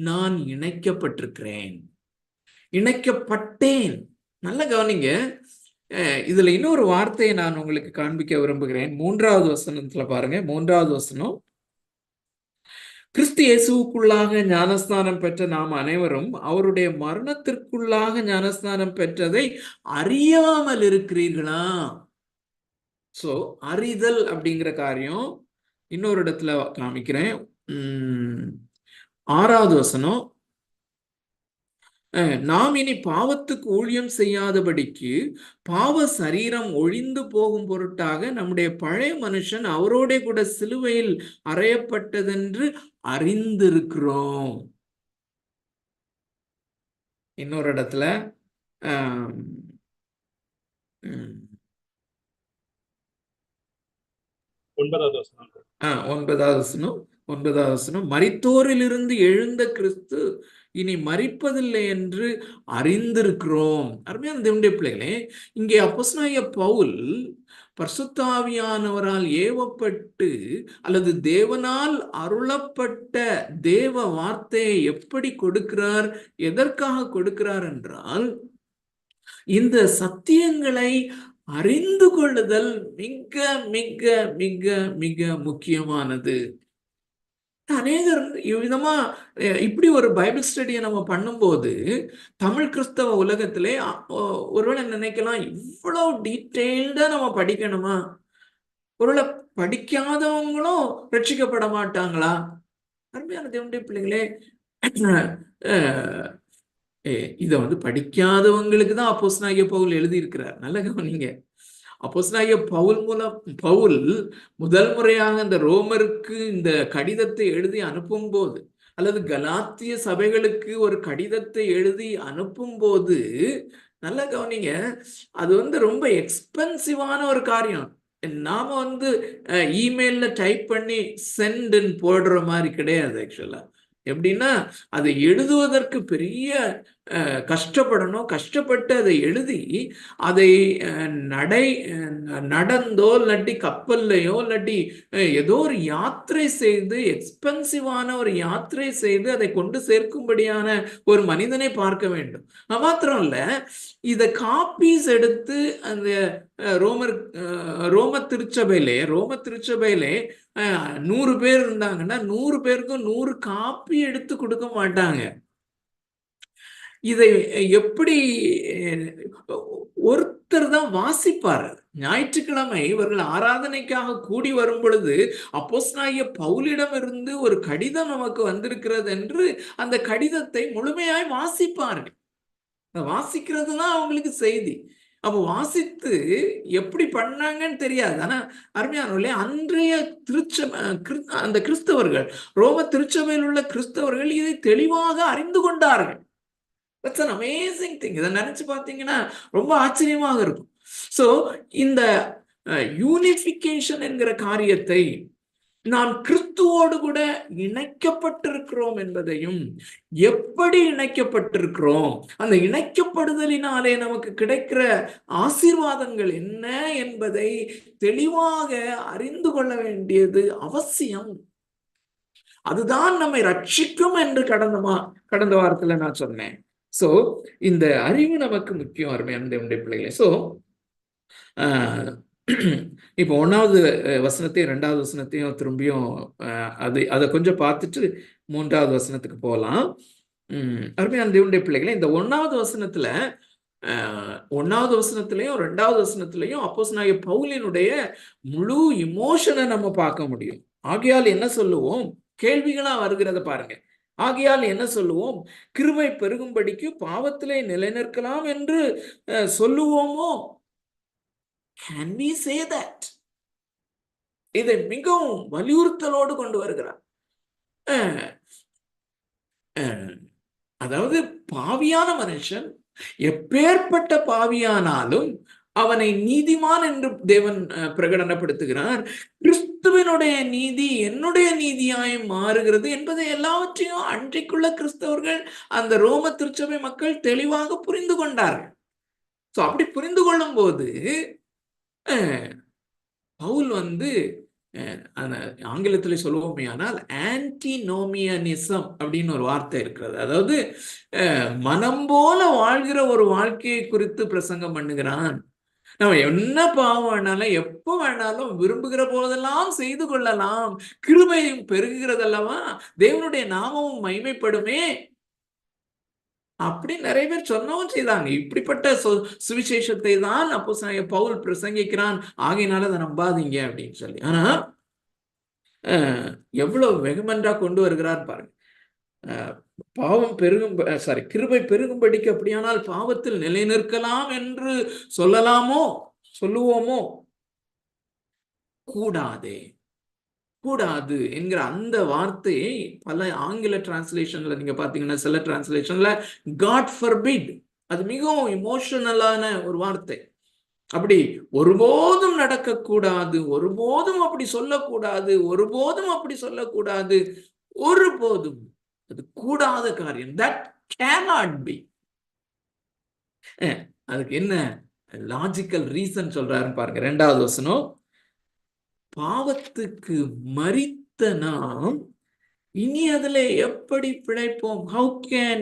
நான் இணைக்கப்பட்டேன். நல்ல கவனிங்க. இதுல இன்னொரு வார்த்தையை நான் உங்களுக்கு காண்பிக்க விரும்புகிறேன். 3வது வசனத்துல பாருங்க. 3வது வசனம், கிறிஸ்து இயேசுவுக்குள்ளாக ஞானஸ்நானம் பெற்ற நாம் அனைவரும் அவருடைய மரணத்திற்குள்ளாக ஞானஸ்நானம் பெற்றதை அறியாமல் இருக்கிறீர்களா? சோ அறிதல் அப்படிங்கிற காரியம் இன்னொரு இடத்துல காமிக்கிறேன். 6வது வசனம், நாம் இனி பாவத்துக்கு ஊழியம் செய்யாதபடிக்கு பாவ சரீரம் ஒழிந்து போகும் பொருட்டாக நம்முடைய பழைய மனுஷன் அவரோட கூட சிலுவையில் அறையப்பட்டதென்று அறிந்திருக்கிறோம். இன்னொரு இடத்துல 9வது வசனம், மரித்தோரிலிருந்து எழுந்த கிறிஸ்து இனி மரிப்பதில்லை என்று அறிந்திருக்கிறோம். அருமையான தேவனுடைய பிள்ளைகளே, இங்கே அப்போஸ்தலனாகிய பவுல் பரிசுத்த ஆவியானவரால் ஏவப்பட்டு அல்லது தேவனால் அருளப்பட்ட தேவ வார்த்தையை எப்படி கொடுக்கிறார், எதற்காக கொடுக்கிறார் என்றால், இந்த சத்தியங்களை அறிந்து கொள்ளுதல் மிக மிக மிக மிக முக்கியமானது. அநேகர் இவ்விதமா இப்படி ஒரு பைபிள் ஸ்டடியை நம்ம பண்ணும்போது தமிழ் கிறிஸ்தவ உலகத்திலே ஒருவேளை நினைக்கலாம், இவ்வளவு டீட்டெயில்டா நம்ம படிக்கணுமா? ஒருவேளை படிக்காதவங்களும் ரட்சிக்கப்பட மாட்டாங்களா? அருமையான தேவனுடைய பிள்ளைகளே, இதை படிக்காதவங்களுக்கு தான் அப்போஸ்தலனாகிய பவுல் எழுதியிருக்கிறார். நல்ல கவனிங்க. அப்போஸ்தலனாகிய பவுல் முதல் முறையாக இந்த ரோமருக்கு இந்த கடிதத்தை எழுதி அனுப்பும் போது, அல்லது கலாத்திய சபைகளுக்கு ஒரு கடிதத்தை எழுதி அனுப்பும் போது, நல்ல கவனிங்க, அது ரொம்ப எக்ஸ்பென்சிவான ஒரு காரியம். நாம இமெயில்ல டைப் பண்ணி சென்ட்ன்னு போடுற மாதிரி கிடையாது. ஆக்சுவலா எப்படின்னா, அதை எழுதுவதற்கு பெரிய கஷ்டப்படணும். கஷ்டப்பட்டு அதை எழுதி அதை நடந்தோ இல்லாட்டி கப்பல்லையோ இல்லாட்டி ஏதோ ஒரு யாத்திரை செய்து, எக்ஸ்பென்சிவான ஒரு யாத்திரை செய்து அதை கொண்டு சேர்க்கும்படியான ஒரு மனிதனை பார்க்க வேண்டும். மாத்திரம் இல்ல, இத காப்பீஸ் எடுத்து அந்த ரோம திருச்சபையிலே 100 பேர் இருந்தாங்கன்னா 100 பேருக்கும் 100 காப்பி எடுத்து கொடுக்க மாட்டாங்க. இதை எப்படி ஒருத்தர் தான் வாசிப்பார். ஞாயிற்றுக்கிழமை இவர்கள் ஆராதனைக்காக கூடி வரும் பொழுது அப்போஸ்தலனாகிய பவுலிடம் இருந்து ஒரு கடிதம் நமக்கு வந்திருக்கிறது என்று அந்த கடிதத்தை முழுமையாய் வாசிப்பார்கள். வாசிக்கிறது தான் அவங்களுக்கு செய்தி. அப்போ வாசித்து எப்படி பண்ணாங்கன்னு தெரியாது. ஆனா அருமையானவர்களே, அன்றைய அந்த கிறிஸ்தவர்கள், ரோம திருச்சபையில் உள்ள கிறிஸ்தவர்கள் இதை தெளிவாக அறிந்து கொண்டார்கள். That's an amazing thing. இதை நினைச்சு பார்த்தீங்கன்னா ரொம்ப ஆச்சரியமாக இருக்கும். சோ இந்த யூனிஃபிகேஷன் என்கிற காரியத்தை, நாம் கிறிஸ்துவோடு கூட இணைக்கப்பட்டிருக்கிறோம் என்பதையும், எப்படி இணைக்கப்பட்டிருக்கிறோம், அந்த இணைக்கப்படுதலினாலே நமக்கு கிடைக்கிற ஆசீர்வாதங்கள் என்ன என்பதை தெளிவாக அறிந்து கொள்ள வேண்டியது அவசியம். அதுதான் நம்மை ரட்சிக்கும் என்று கடந்த வாரத்துல நான் சொன்னேன். சோ இந்த அறிவு நமக்கு முக்கியம். அருமையான தேவனுடைய பிள்ளைகளே, சோ இப்போ 1வது வசனத்தையும் 2வது வசனத்தையும் திரும்பியும் அதை கொஞ்சம் பார்த்துட்டு 3வது வசனத்துக்கு போகலாம். அருமையான தேவனுடைய பிள்ளைகளே, இந்த 1வது வசனத்துல 1வது வசனத்திலையும் 2வது வசனத்திலையும் அப்போஸ்தலனாகிய பவுலினுடைய முழு இமோஷனை நம்ம பார்க்க முடியும். ஆகையால் என்ன சொல்லுவோம்? கேள்விகளா வருகிறத பாருங்க. ஆகையால் என்ன சொல்லுவோம்? கிருபை பெருகும்படிக்கு பாவத்திலே நிலைநிற்கலாம் என்று சொல்லுவோமோ? Can we say that? இதை மிகவும் வலியுறுத்தலோடு கொண்டு வருகிறார். அதாவது பாவியான மனுஷன் எப்பேற்பட்ட பாவியானாலும் அவனை நீதிமான் என்று தேவன் பிரகடனப்படுத்துகிறார். கிறிஸ்துவனுடைய நீதி என்னுடைய நீதியாய் மாறுகிறது என்பதை எல்லாவற்றையும் அன்றைக்குள்ள கிறிஸ்தவர்கள், அந்த ரோம திருச்சபை மக்கள் தெளிவாக புரிந்து கொண்டார்கள். சோ அப்படி புரிந்து கொள்ளும் போது பவுல் ஆங்கிலத்தில் சொல்லுவோமே ஆனால் ஆன்டினோமியனிசம் அப்படின்னு ஒரு வார்த்தை இருக்கிறது. அதாவது மனம் போல வாழ்கிற ஒரு வாழ்க்கையை குறித்து பிரசங்கம் பண்ணுகிறான். நம்ம என்ன பாவம் வேணாலும் எப்போ வேணாலும் விரும்புகிற போதெல்லாம் செய்து கொள்ளலாம், கிருபையும் பெருகுகிறதல்லவா, தேவனுடைய நாமமும் மகிமைப்படுமே அப்படி நிறைய பேர் சொல்லவும் செய்தாங்க. இப்படிப்பட்ட சுவிசேஷத்தை தான் அப்போஸ்தலனாகிய பவுல் பிரசங்கிக்கிறான், ஆகையினால அதை நம்பாதீங்க அப்படின்னு சொல்லி. ஆனா எவ்வளவு வெகுமன்றா கொண்டு வருகிறார் பாருங்க. கிருபை பெருகும்படிக்கு அப்படியானால் பாவத்தில் நிலைநிற்கலாம் என்று சொல்லுவோமோ? கூடாது என்கிற அந்த வார்த்தையை பல ஆங்கில டிரான்ஸ்லேஷன்ல நீங்க பாத்தீங்கன்னா, சில டிரான்ஸ்லேஷன்ல God forbid, அது மிகவும் இமோஷனலான ஒரு வார்த்தை. அப்படி ஒருபோதும் நடக்கக்கூடாது, ஒருபோதும் அப்படி சொல்லக்கூடாது, ஒருபோதும். அது கூடாத காரியம். That cannot be. அதுக்கு என்ன லாஜிக்கல் ரீசன் சொல்றாருன்னு பாருங்க. 2வது வசனம், பாவத்துக்கு மரித்த நாம் இனி அதுல எப்படி பிழைப்போம்? How can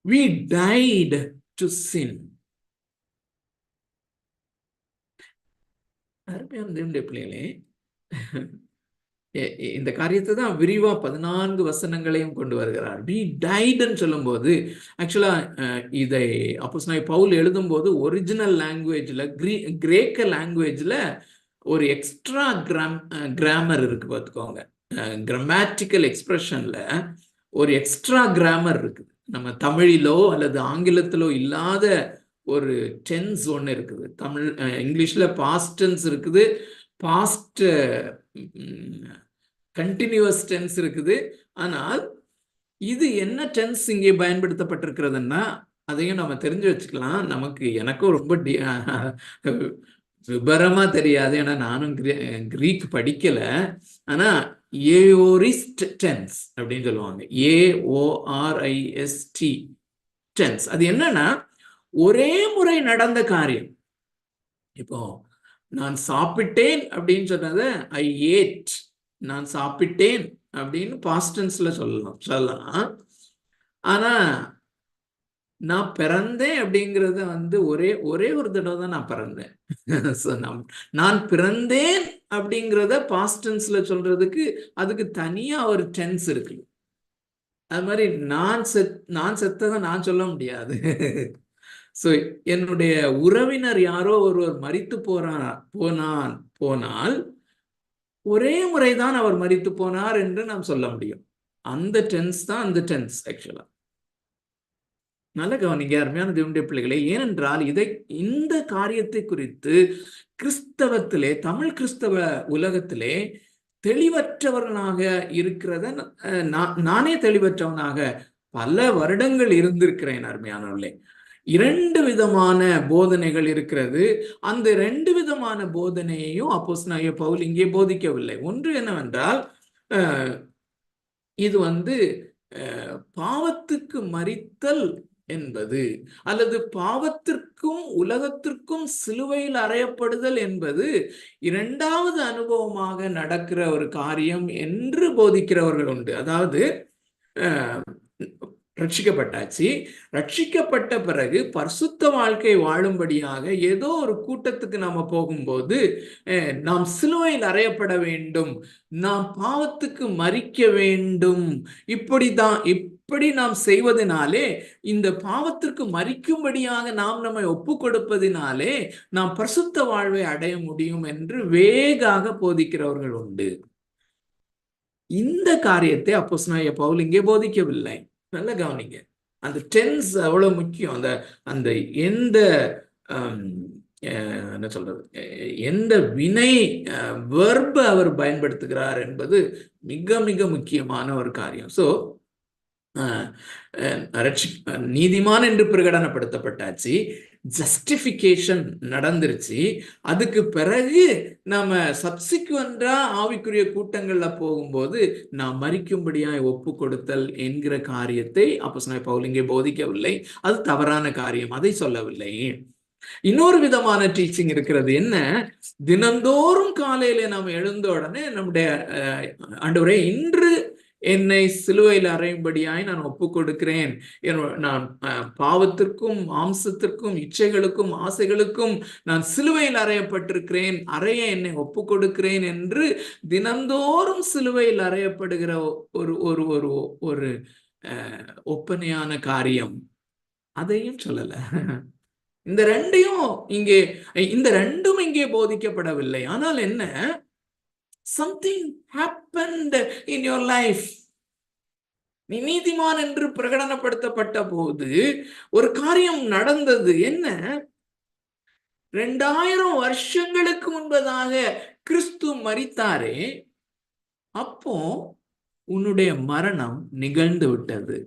we died to sin. அருமையான தேவனுடைய பிள்ளைகளே, இந்த காரியத்தை தான் விரிவா 14 வசனங்களையும் கொண்டு வருகிறார். we died ன்னு சொல்லும்போது ஆக்சுவலா இதை அப்போஸ்தலனாகிய பவுல் எழுதும்போது ஒரிஜினல் லாங்குவேஜ்ல கிரேக்க லாங்குவேஜ்ல ஒரு எக்ஸ்ட்ரா கிராமர் இருக்கு பார்த்துக்கோங்க. கிராமட்டிக்கல் எக்ஸ்பிரஷன்ல ஒரு எக்ஸ்ட்ரா கிராமர் இருக்குது. நம்ம தமிழிலோ அல்லது ஆங்கிலத்திலோ இல்லாத ஒரு டென்ஸ் ஒன்று இருக்குது. இங்கிலீஷ்ல பாஸ்ட் டென்ஸ் இருக்குது, பாஸ்ட் கண்டினியூஸ் டென்ஸ் இருக்குது. ஆனால் இது என்ன டென்ஸ் இங்கே பயன்படுத்தப்பட்டிருக்கிறதுன்னா அதையும் நம்ம தெரிஞ்சு வச்சுக்கலாம். எனக்கும் ரொம்ப விபரமா தெரியாது, ஏன்னா நானும் கிரீக் படிக்கல. ஆனா ஏஓரிஸ்ட் டென்ஸ் அப்படின்னு சொல்லுவாங்க. AORIST tense. அது என்னன்னா ஒரே முறை நடந்த காரியம். இப்போ நான் சாப்பிட்டேன் அப்படின்னு சொன்னதை ஐ ஏட், நான் சாப்பிட்டேன் அப்படின்னு பாஸ்ட் டென்ஸ்ல சொல்லலாம். ஆனா நான் பிறந்தேன் அப்படிங்கிறத ஒரே ஒரு தடவை தான் நான் பிறந்தேன். நான் பிறந்தேன் அப்படிங்கிறத பாஸ்ட் டென்ஸ்ல சொல்றதுக்கு அதுக்கு தனியா ஒரு டென்ஸ் இருக்கு. அது மாதிரி நான் செத்ததை நான் சொல்ல முடியாது. ஸோ என்னுடைய உறவினர் யாரோ ஒருவர் மரித்து போனால் ஒரே முறைதான் அவர் மரித்து போனார் என்று நாம் சொல்ல முடியும். அந்த டென்ஸ் தான் அந்த டென்ஸ் ஆக்சுவலா. நல்ல கவனிங்க அருமையான தேவனுடைய பிள்ளைகளே. ஏனென்றால் இந்த காரியத்தை குறித்து கிறிஸ்தவத்திலே, தமிழ் கிறிஸ்தவ உலகத்திலே தெளிவற்றவர்களாக இருக்கிறத நானே தெளிவற்றவனாக பல வருடங்கள் இருந்திருக்கிறேன். அருமையானவர்களே, 2 விதமான போதனைகள் இருக்கிறது. அந்த 2 விதமான போதனையையும் அப்போஸ்தலனாகிய பவுல் இங்கே போதிக்கவில்லை. ஒன்று என்னவென்றால், இது பாவத்துக்கு மரித்தல் என்பது அல்லது பாவத்திற்கும் உலகத்திற்கும் சிலுவையில் அறையப்படுதல் என்பது 2வது அனுபவமாக நடக்கிற ஒரு காரியம் என்று போதிக்கிறவர்கள் உண்டு. அதாவது ரட்சிக்கப்பட்டாச்சு, ரட்சிக்கப்பட்ட பிறகு பரிசுத்த வாழ்க்கை வாழும்படியாக ஏதோ ஒரு கூட்டத்துக்கு நாம போகும்போது நாம் சிலுவையில் அறையப்பட வேண்டும், நாம் பாவத்துக்கு மரிக்க வேண்டும். இப்படி நாம் செய்வதனாலே, இந்த பாவத்திற்கு மரிக்கும்படியாக நாம் நம்மை ஒப்பு கொடுப்பதினாலே நாம் பரிசுத்த வாழ்வை அடைய முடியும் என்று வேகாக போதிக்கிறவர்கள் உண்டு. இந்த காரியத்தை அப்போஸ்தலனாகிய பவுல் இங்கே போதிக்கவில்லை. நல்ல கவனிங்க, அந்த டென்ஸ் அவ்வளவு முக்கியம். அந்த என்ன சொல்றது, எந்த வினை வெர்ப அவர் பயன்படுத்துகிறார் என்பது மிக மிக முக்கியமான ஒரு காரியம். ஸோ நீதிமான் என்று பிரகடனப்படுத்தப்பட்டாச்சு, ஜஸ்டிஃபிகேஷன் நடந்துருச்சு. அதுக்கு பிறகு நம்ம சப்சிக்வெண்டா ஆவிக்குரிய கூட்டங்கள்ல போகும்போது நாம் மரிக்கும்படியாய் ஒப்பு கொடுத்தல் என்கிற காரியத்தை அப்போஸ்தலனாகிய பவுல் இங்கே போதிக்கவில்லை. அது தவறான காரியம், அதை சொல்லவில்லை. இன்னொரு விதமான டீச்சிங் இருக்கிறது. என்ன? தினந்தோறும் காலையில நாம் எழுந்த உடனே நம்முடைய ஆண்டவரே, இன்று என்னை சிலுவையில் அறையும்படியாய் நான் ஒப்பு கொடுக்கிறேன், நான் பாவத்திற்கும் மாம்சத்திற்கும் இச்சைகளுக்கும் ஆசைகளுக்கும் நான் சிலுவையில் அறையப்பட்டிருக்கிறேன், அறைய என்னை ஒப்பு கொடுக்கிறேன் என்று தினந்தோறும் சிலுவையில் அறையப்படுகிற ஒரு ஒரு ஒரு ஒரு ஒப்பனையான காரியம், அதையும் சொல்லல. இந்த ரெண்டும் இங்கே போதிக்கப்படவில்லை. ஆனால் என்ன, something happened in your life. நீ நீதிமான் என்று பிரகடனப்படுத்தப்பட்ட போது ஒரு காரியம் நடந்தது. என்ன? 2000 வருஷங்களுக்கு முன்பதாக கிறிஸ்து மரித்தாரே, அப்போ உன்னுடைய மரணம் நிகழ்ந்து விட்டது.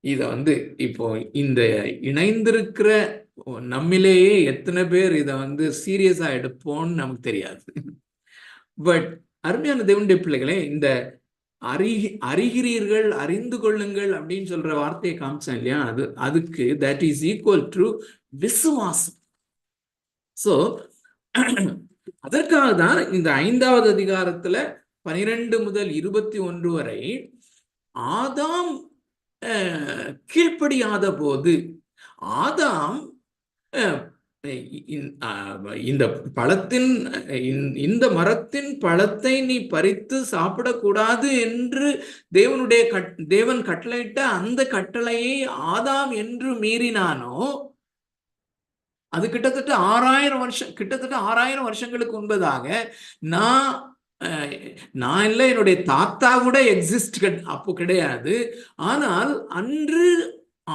இத இப்போ இந்த இணைந்திருக்கிற நம்மிலேயே எத்தனை பேர் இதை சீரியஸா எடுப்போம்னு நமக்கு தெரியாது. பட் அருமையான தேவனுடைய பிள்ளைகளே, இந்த அறிகிறீர்கள், அறிந்து கொள்ளுங்கள் அப்படின்னு சொல்ற வார்த்தையை காமிச்சேன் இல்லையா, அதுக்கு தட் இஸ் ஈக்குவல் டு விசுவாசம். சோ அதற்காக தான் இந்த 5வது அதிகாரத்துல 12 முதல் 21 வரை ஆதாம் கீழ்ப்படியாத போது, ஆதாம் இந்த பழத்தின் இந்த மரத்தின் பழத்தை நீ பறித்து சாப்பிடக்கூடாது என்று தேவன் கட்டளையிட்ட அந்த கட்டளையை ஆதாம் என்று மீறினானோ, அது கிட்டத்தட்ட 6000 வருஷங்களுக்கு முன்பதாக நான் இல்லை, என்னுடைய தாத்தா கூட எக்ஸிஸ்ட் அப்போ கிடையாது. ஆனால் அன்று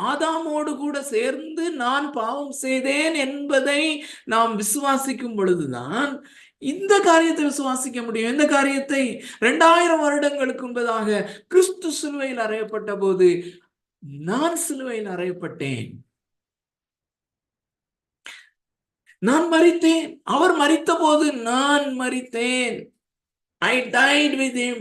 ஆதாமோடு கூட சேர்ந்து நான் பாவம் செய்தேன் என்பதை நாம் விசுவாசிக்கும் பொழுதுதான் இந்த காரியத்தை விசுவாசிக்க முடியும். இந்த காரியத்தை 2000 வருடங்களுக்கு முன்பதாக கிறிஸ்து சிலுவையில் அறையப்பட்ட போது நான் சிலுவையில் அறையப்பட்டேன், நான் மரித்தேன். அவர் மரித்த போது நான் மரித்தேன். I died with him.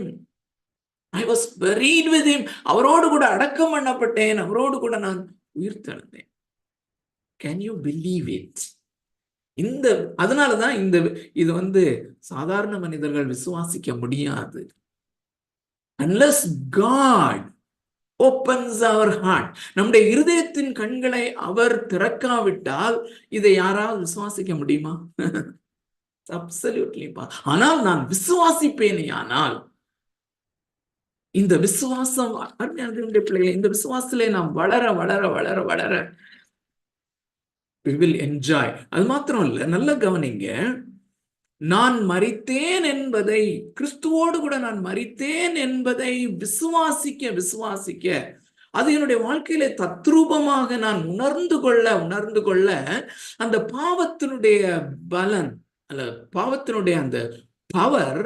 I was buried with him. அவரோடு கூட அடக்கம் பண்ணப்பட்டேன், அவரோடு கூட நான் உயிர்த்தெழுந்தேன். Can you believe it? அதனாலதான் இது சாதாரண மனிதர்கள் விசுவாசிக்க முடியாது. Unless God opens our heart, நம்முடைய இருதயத்தின் கண்களை அவர் திறக்காவிட்டால் இதை யாரால் விசுவாசிக்க முடியுமா? Absolutely. ஆனால் நான் விசுவாசிப்பேனே, ஆனால் இந்த விசுவாசம் பிள்ளைகளை, இந்த விசுவாசத்திலே நாம் வளர வளர வளர வளர we will enjoy. அது மாத்திரம் இல்ல, நல்ல கவனிங்க, நான் மரித்தேன் என்பதை, கிறிஸ்துவோடு கூட நான் மரித்தேன் என்பதை விசுவாசிக்க விசுவாசிக்க அது என்னுடைய வாழ்க்கையில தத்ரூபமாக நான் உணர்ந்து கொள்ள அந்த பாவத்தினுடைய பலன் அல்ல, பாவத்தினுடைய அந்த பவர்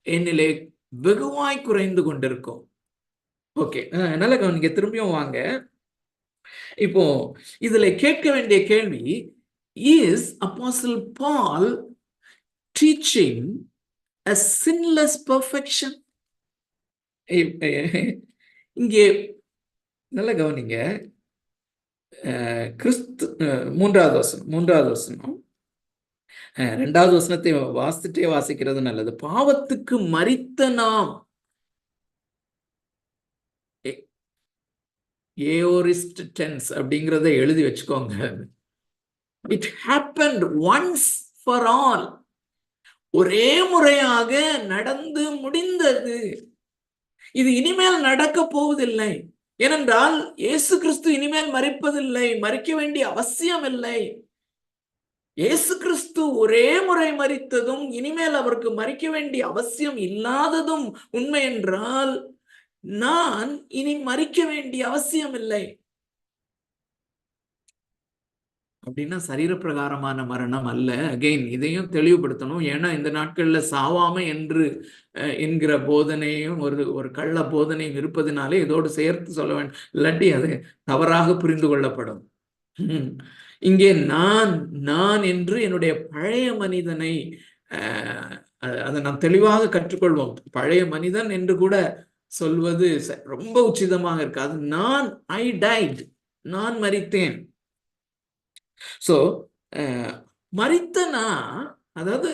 என்னிலே வெகுவாய் குறைந்து கொண்டிருக்கும். ஓகே, நல்ல கவனிங்க, திரும்பியும் வாங்க. இப்போ இதுல கேட்க வேண்டிய கேள்வி, is Apostle Paul teaching a sinless perfection? இங்கே நல்ல கவனிங்க, கிறிஸ்து 3வது வசனம் 2வது வசனத்தை வாசிச்சுட்டே வாசிக்கிறது நல்லது. பாவத்துக்கு மரித்த நாம், ஏஓரிஸ்ட் டென்ஸ் அப்படிங்கிறத எழுதி வச்சுக்கோங்க. It happened once for all. ஒரே முறையாக நடந்து முடிந்தது. இது இனிமேல் நடக்க போவதில்லை. ஏனென்றால் இயேசு கிறிஸ்து இனிமேல் மரிப்பதில்லை, மரிக்க வேண்டிய அவசியம் இல்லை. இயேசு கிறிஸ்து ஒரே முறை மரித்ததும் இனிமேல் அவருக்கு மரிக்க வேண்டிய அவசியம் இல்லாததும் உண்மை என்றால், நான் இனி மரிக்க வேண்டிய அவசியம் இல்லை. அப்படின்னா சரீரப்பிரகாரமான மரணம் அல்ல. அகைன் இதையும் தெளிவுபடுத்தணும். ஏன்னா இந்த நாட்கள்ல சாவாமை என்கிற போதனையும் ஒரு கள்ள போதனையும் இருப்பதனாலே இதோடு சேர்த்து சொல்ல வேண்டும், இல்லாட்டி அது தவறாக புரிந்து கொள்ளப்படும். இங்கே நான் என்று என்னுடைய பழைய மனிதனை அதை நாம் தெளிவாக கற்றுக்கொள்வோம். பழைய மனிதன் என்று கூட சொல்வது ரொம்ப உச்சிதமாக இருக்காது. ஐ டைட், நான் மரித்தேன். சோ மரித்தனா, அதாவது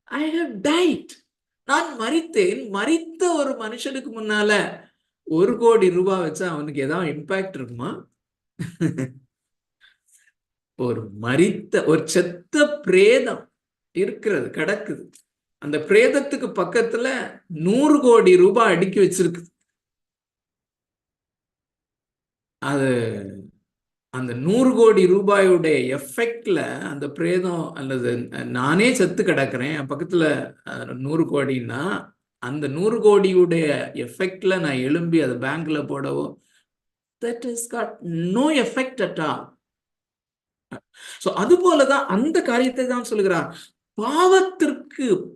ஐ ஹவ் டைட், நான் மரித்தேன். மரித்த ஒரு மனுஷனுக்கு முன்னால 1 கோடி ரூபாய் வச்சா அவனுக்கு ஏதாவது இம்பாக்ட் இருக்குமா? ஒரு செத்த பிரேதம் இருக்கிறது, கிடக்குது. அந்த பிரேதத்துக்கு பக்கத்துல 100 கோடி ரூபாய் அடுக்கி வச்சிருக்கு. அது அந்த 100 கோடி ரூபாயுடைய எஃபெக்ட்ல அந்த பிரேதம், அல்லது நானே செத்து கிடக்குறேன், பக்கத்துல 100 கோடின்னா அந்த 100 கோடியுடைய எஃபெக்ட்ல நான் எழும்பி அதை பேங்க்ல போடவோ, that has got no effect at all. So அது போலதான் அந்த காரியத்தை தான் சொல்லுகிறார்.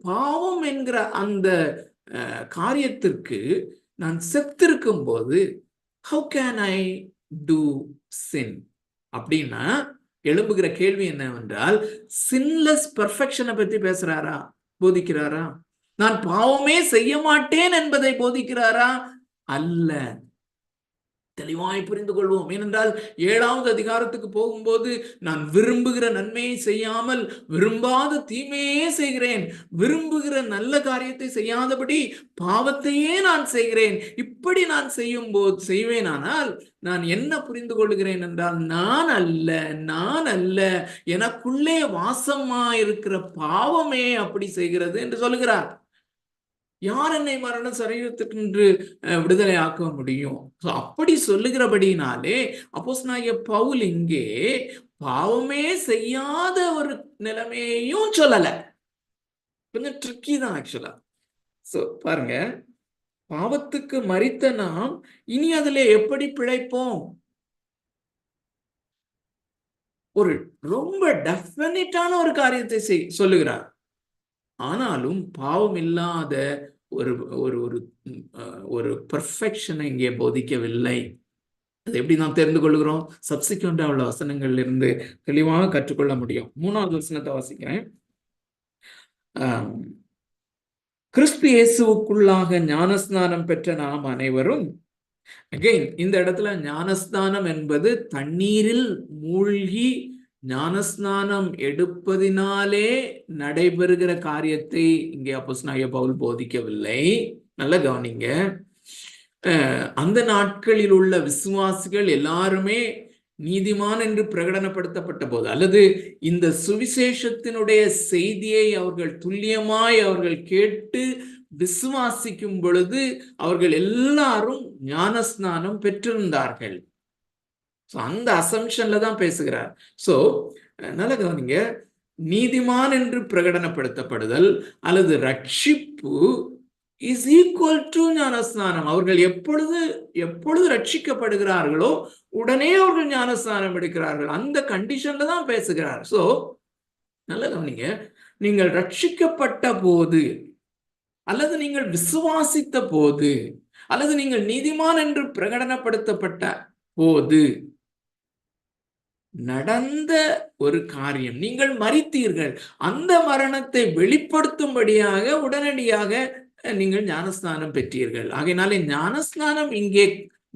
பாவம் என்கிற அந்த காரியத்திற்கு நான் செத்திருக்கும் போது how can I do sin? அப்படின்னா எழும்புகிற கேள்வி என்னவென்றால், சின்லெஸ் பெர்ஃபெக்ஷனை பத்தி பேசுறாரா? போதிக்கிறாரா? நான் பாவமே செய்ய மாட்டேன் என்பதை போதிக்கிறாரா? அல்ல. தெளிவாய் புரிந்து கொள்வோம். ஏனென்றால் 7வது அதிகாரத்துக்கு போகும்போது, நான் விரும்புகிற நன்மையை செய்யாமல் விரும்பாத தீமையே செய்கிறேன், விரும்புகிற நல்ல காரியத்தை செய்யாதபடி பாவத்தையே நான் செய்கிறேன், இப்படி நான் செய்வேனானால் நான் என்ன புரிந்து கொள்கிறேன் என்றால், நான் அல்ல, எனக்குள்ளே வாசமாயிருக்கிற பாவமே அப்படி செய்கிறது என்று சொல்லுகிறார். யார் என்னை மரண சரீரத்துக்கு விடுதலை ஆக்க முடியும்? அப்படி சொல்லுகிறபடினாலே அப்போஸ்தலனாகிய பவுல் இங்கே பாவமே செய்யாத ஒரு நிலைமையையும் சொல்லல. கொஞ்சம் ட்ரிக்கி தான் ஆக்சுவலா. சோ பாருங்க, பாவத்துக்கு மரித்த நாம் இனி அதுல எப்படி பிழைப்போம்? ஒரு ரொம்ப டெஃபினிட்டான ஒரு காரியத்தை சொல்லுகிறார். ஆனாலும் பாவம் இல்லாத ஒரு ஒரு ஒரு ஒரு பெர்ஃபெக்ஷனை இங்கே போதிக்கவில்லை. அது எப்படி நாம் தெரிந்து கொள்கிறோம்? சப்சிக்வெண்டா உள்ள வசனங்கள்ல இருந்து தெளிவாக கற்றுக்கொள்ள முடியும். 3வது வசனத்தை வாசிக்கிறேன். கிறிஸ்து இயேசுவுக்குள்ளாக ஞானஸ்நானம் பெற்ற நாம் அனைவரும், அகைன் இந்த இடத்துல ஞானஸ்நானம் என்பது தண்ணீரில் மூழ்கி ஞானஸ்நானம் எடுப்பதினாலே நடைபெறுகிற காரியத்தை இங்கே அப்போஸ்தலனாகிய பவுல் போதிக்கவில்லை. நல்ல கவனிங்க. அந்த நாட்களில் உள்ள விசுவாசிகள் எல்லாருமே நீதிமான் என்று பிரகடனப்படுத்தப்பட்ட போது, அல்லது இந்த சுவிசேஷத்தினுடைய செய்தியை அவர்கள் துல்லியமாய் அவர்கள் கேட்டு விசுவாசிக்கும் பொழுது அவர்கள் எல்லாரும் ஞானஸ்நானம் பெற்றிருந்தார்கள். அந்த அசம்ஷன்ல தான் பேசுகிறார். சோ நல்ல கவனிங்க, நீதிமான் என்று பிரகடனப்படுத்தப்படுதல் அல்லது ரட்சிப்பு இஸ் ஈக்குவல் டு ஞானஸ்நானம். அவர்கள் எப்பொழுது ரட்சிக்கப்படுகிறார்களோ உடனே அவர்கள் ஞானஸ்நானம் எடுக்கிறார்கள். அந்த கண்டிஷன்ல தான் பேசுகிறார். சோ நல்ல கவனிங்க, நீங்கள் ரட்சிக்கப்பட்ட போது, அல்லது நீங்கள் விசுவாசித்த போது, அல்லது நீங்கள் நீதிமான் என்று பிரகடனப்படுத்தப்பட்ட போது நடந்த ஒரு காரியம், நீங்கள் மரித்தீர்கள். அந்த மரணத்தை வெளிப்படுத்தும்படியாக உடனடியாக நீங்கள் ஞானஸ்நானம் பெற்றீர்கள். ஆகையினாலே ஞானஸ்நானம் இங்கே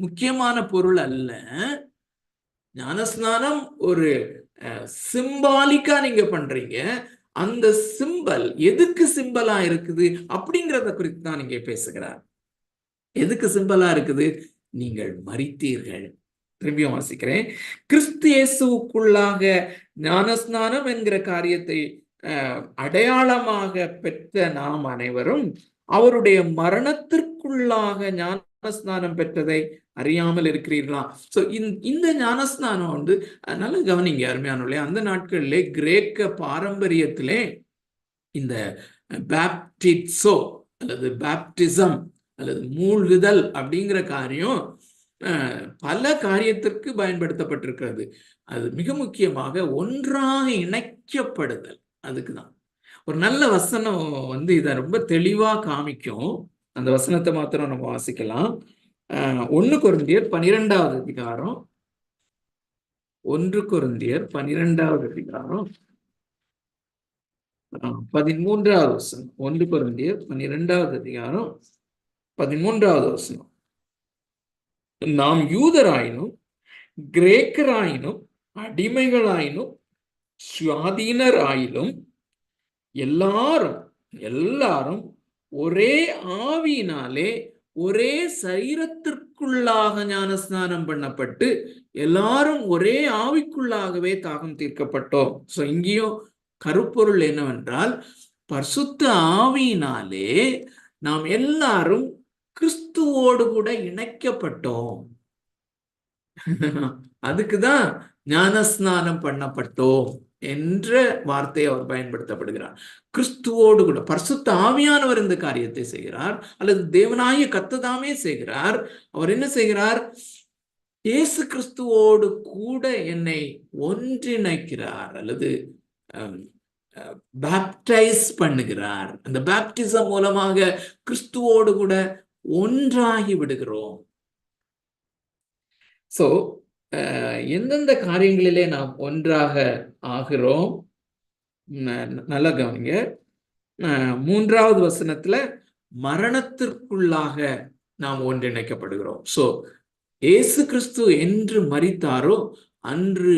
முக்கியமான பொருள் அல்ல. ஞானஸ்நானம் ஒரு சிம்பாலிக்கா நீங்க பண்றீங்க. அந்த சிம்பல் எதுக்கு சிம்பலா இருக்குது அப்படிங்கிறத குறித்து தான் நீங்க பேசுகிறார். எதுக்கு சிம்பலா இருக்குது? நீங்கள் மரித்தீர்கள். திரும்பியும் வாசிக்கிறேன். கிறிஸ்து இயேசுவுக்குள்ளாக ஞானஸ்நானம் என்கிற காரியத்தை அடையாளமாக பெற்ற நாம் அனைவரும் அவருடைய மரணத்திற்குள்ளாக ஞானஸ்நானம் பெற்றதை அறியாமல் இருக்கிறீர்களா? சோ இந்த ஞானஸ்நானம் வந்து நல்ல கவனிங்க அருமையானவர்களே. அந்த நாட்களிலே கிரேக்க பாரம்பரியத்திலே இந்த பேப்டிசோ அல்லது பேப்டிசம் அல்லது மூழ்குதல் அப்படிங்கிற காரியம் பல காரியத்திற்கு பயன்படுத்தப்பட்டிருக்கிறது. அது மிக முக்கியமாக ஒன்றாக இணைக்கப்படுதல். அதுக்குதான் ஒரு நல்ல வசனம் வந்து இதை ரொம்ப தெளிவா காமிக்கும். அந்த வசனத்தை மாத்திரம் நம்ம வாசிக்கலாம். 1 கொரிந்தியர் 12வது அதிகாரம், 1 கொரிந்தியர் 12வது அதிகாரம் 13வது வசனம். 1 கொரிந்தியர் 12வது அதிகாரம் 13வது வசனம். நாம் யூதராயினும் கிரேக்கராயினும் அடிமைகளாயினும் சுயாதீனராயிலும் எல்லாரும் ஒரே ஆவியினாலே ஒரே சரீரத்திற்குள்ளாக ஞானஸ்நானம் பண்ணப்பட்டு எல்லாரும் ஒரே ஆவிக்குள்ளாகவே தாகம் தீர்க்கப்பட்டோம். சோ இங்கேயும் கருப்பொருள் என்னவென்றால், பரிசுத்த ஆவியினாலே நாம் எல்லாரும் கிறிஸ்துவோடு கூட இணைக்கப்பட்டோம். அதுக்குதான் ஞானஸ்நானம் பண்ணப்பட்டோம் என்ற வார்த்தையை அவர் பயன்படுத்தப்படுகிறார். கிறிஸ்துவோடு கூட பரிசுத்த ஆவியானவர் இந்த காரியத்தை செய்கிறார், அல்லது தேவனாகிய கர்த்தர் செய்கிறார். அவர் என்ன செய்கிறார்? இயேசு கிறிஸ்துவோடு கூட என்னை ஒன்றிணைக்கிறார், அல்லது பேப்டைஸ் பண்ணுகிறார். அந்த பேப்டிசம் மூலமாக கிறிஸ்துவோடு கூட ஒன்றாகி விடுகிறோம். சோ எந்தெந்த காரியங்களிலே நாம் ஒன்றாக ஆகிறோம்? நல்ல கவனிங்க. 3வது வசனத்துல மரணத்திற்குள்ளாக நாம் ஒன்றிணைக்கப்படுகிறோம். சோ இயேசு கிறிஸ்து என்று மரித்தாரோ அன்று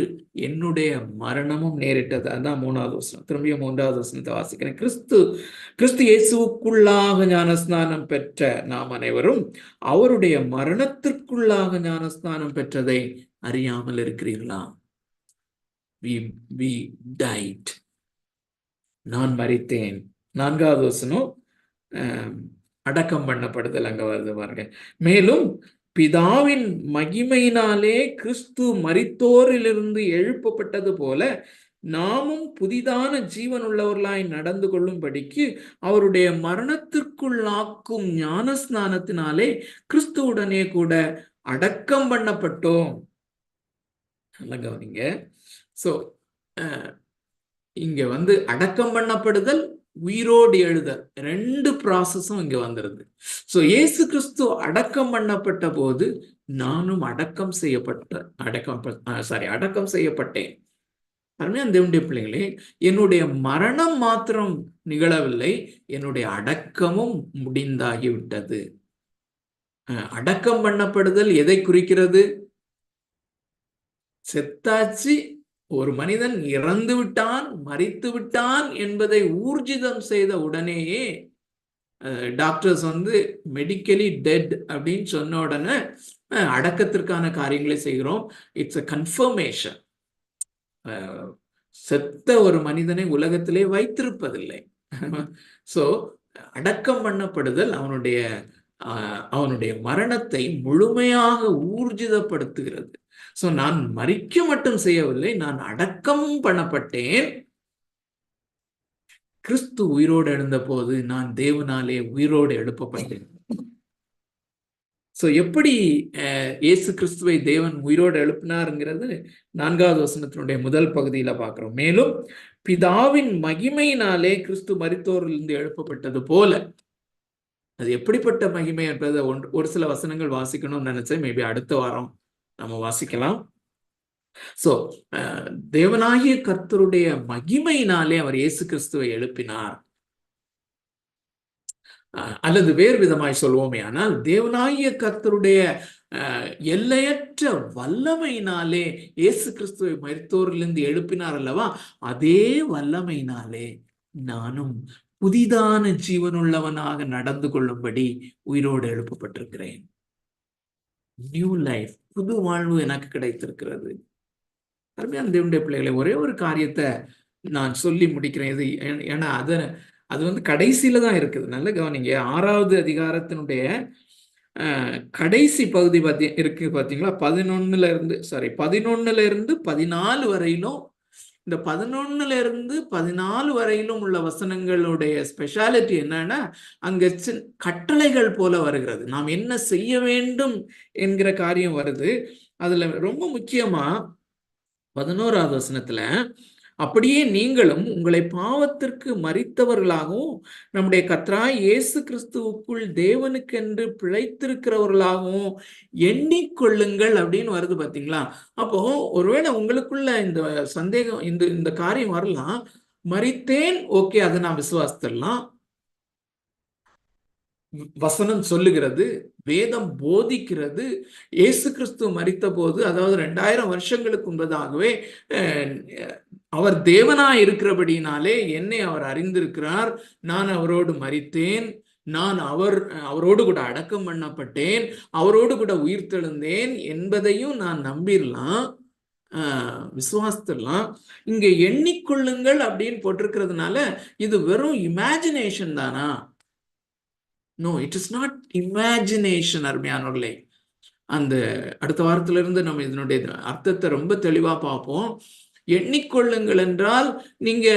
என்னுடைய மரணமும் நேரிட்டது. அதான் 3வது வசனம். திரும்பியும் 3வது வசனத்தை வாசிக்கிறேன். கிறிஸ்து இயேசுவுக்குள்ளாக ஞானஸ்நானம் பெற்ற நாம் அனைவரும் அவருடைய மரணத்திற்குள்ளாக ஞானஸ்நானம் பெற்றதை அறியாமல் இருக்கிறீர்களா? We died. நான் மரித்தேன். 4வது வசனம் அடக்கம் பண்ணப்படுதல் அங்க வருது பாருங்க. மேலும் பிதாவின் மகிமையினாலே கிறிஸ்து மரித்தோரிலிருந்து எழுப்பப்பட்டது போல நாமும் புதிதான ஜீவன் உள்ளவர்களாய் நடந்து கொள்ளும்படிக்கு அவருடைய மரணத்திற்குள்ளாக்கும் ஞான ஸ்நானத்தினாலே கிறிஸ்துவுடனே கூட அடக்கம் பண்ணப்பட்டோம். நல்லா கவனிங்க. சோ இங்க அடக்கம் பண்ணப்படுதல், உயிரோடு எழுதல், 2 ப்ராசஸும் இங்க வந்துருது. சோ இயேசு கிறிஸ்து அடக்கம் பண்ணப்பட்ட போது நானும் அடக்கம் செய்யப்பட்டேன். அருமையான தேவனுடைய பிள்ளைகளே, என்னுடைய மரணம் மாத்திரம் நிகழவில்லை, என்னுடைய அடக்கமும் முடிந்தாகிவிட்டது. அடக்கம் பண்ணப்படுதல் எதை குறிக்கிறது? செத்தாச்சு, ஒரு மனிதன் இறந்து விட்டான், மரித்து விட்டான் என்பதை ஊர்ஜிதம் செய்த உடனேயே டாக்டர்ஸ் மெடிக்கலி டெட் அப்படின்னு சொன்ன உடனே அடக்கத்திற்கான காரியங்களை செய்கிறோம். It's a confirmation. செத்த ஒரு மனிதனை உலகத்திலே வைத்திருப்பதில்லை. சோ அடக்கம் பண்ணப்படுதல் அவனுடைய மரணத்தை முழுமையாக ஊர்ஜிதப்படுத்துகிறது. சோ நான் மரிக்க மட்டும் செய்யவில்லை, நான் அடக்கம் பண்ணப்பட்டேன். கிறிஸ்து உயிரோடு எழுந்த போது நான் தேவனாலே உயிரோடு எழுப்பப்பட்டேன். சோ எப்படி இயேசு கிறிஸ்துவை தேவன் உயிரோடு எழுப்பினாருங்கிறது 4வது வசனத்தினுடைய முதல் பகுதியில பார்க்கிறோம். மேலும் பிதாவின் மகிமையினாலே கிறிஸ்து மரித்தோரிலிருந்து எழுப்பப்பட்டது போல. அது எப்படிப்பட்ட மகிமை என்பதை ஒரு சில வசனங்கள் வாசிக்கணும்னு நினைச்சேன். மேபி அடுத்த வாரம் நம்ம வாசிக்கலாம். சோ தேவனாகிய கர்த்தருடைய மகிமையினாலே அவர் இயேசு கிறிஸ்துவை எழுப்பினார். அல்லது வேறு விதமாய் சொல்வோமே ஆனால், தேவனாகிய கர்த்தருடைய எல்லையற்ற வல்லமையினாலே இயேசு கிறிஸ்துவை மரித்தோரிலிருந்து எழுப்பினார் அல்லவா, அதே வல்லமையினாலே நானும் புதிதான ஜீவனுள்ளவனாக நடந்து கொள்ளும்படி உயிரோடு எழுப்பப்பட்டிருக்கிறேன். நியூ லைஃப், புது வாழ்வு எனக்கு கிடைத்திருக்கிறது. அருமையான தேவனுடைய பிள்ளைகளை, ஒரே ஒரு காரியத்தை நான் சொல்லி முடிக்கிறேன். இது ஏன்னா அது கடைசியில தான் இருக்குது. நல்ல கவனிங்க. 6வது அதிகாரத்தினுடைய கடைசி பகுதி இருக்கு பாத்தீங்களா? 11ல இருந்து 14 வரையிலும், இந்த 11ல இருந்து 14 வரையிலும் உள்ள வசனங்களுடைய ஸ்பெஷாலிட்டி என்னன்னா, அங்க கட்டளைகள் போல வருகிறது. நாம் என்ன செய்ய வேண்டும் என்கிற காரியம் வருது. அதுல ரொம்ப முக்கியமா 11வது வசனத்துல, அப்படியே நீங்களும் உங்களை பாவத்திற்கு மரித்தவர்களாகவும் நம்முடைய கர்த்தராகிய இயேசு கிறிஸ்துவுக்குள் தேவனுக்கென்று பிழைத்திருக்கிறவர்களாகவும் எண்ணிக்கொள்ளுங்கள் அப்படின்னு வருது பாத்தீங்களா? அப்போ ஒருவேளை உங்களுக்குள்ள இந்த சந்தேகம், இந்த காரியம் வரலாம். மரித்தேன், ஓகே, அதை நான் விசுவாசித்திடலாம். வசனம் சொல்லுகிறது, வேதம் போதிக்கிறது, இயேசு கிறிஸ்து மரித்த போது, அதாவது 2000 வருஷங்களுக்கு முன்பதாகவே அவர் தேவனாய் இருக்கிறபடினாலே என்னை அவர் அறிந்திருக்கிறார். நான் அவரோடு மரித்தேன், நான் அவரோடு கூட அடக்கம் பண்ணப்பட்டேன், அவரோடு கூட உயிர்த்தெழுந்தேன் என்பதையும் நான் நம்பிடலாம், விசுவாசித்திடலாம். இங்க எண்ணிக்கொள்ளுங்கள் அப்படின்னு போட்டிருக்கிறதுனால இது வெறும் இமேஜினேஷன் தானா? No, it is not imagination. அருமையானவர்களே, அந்த அடுத்த வாரத்திலிருந்து நம்ம இதனுடைய அர்த்தத்தை ரொம்ப தெளிவா பார்ப்போம். எண்ணிக்கொள்ளுங்கள் என்றால் நீங்க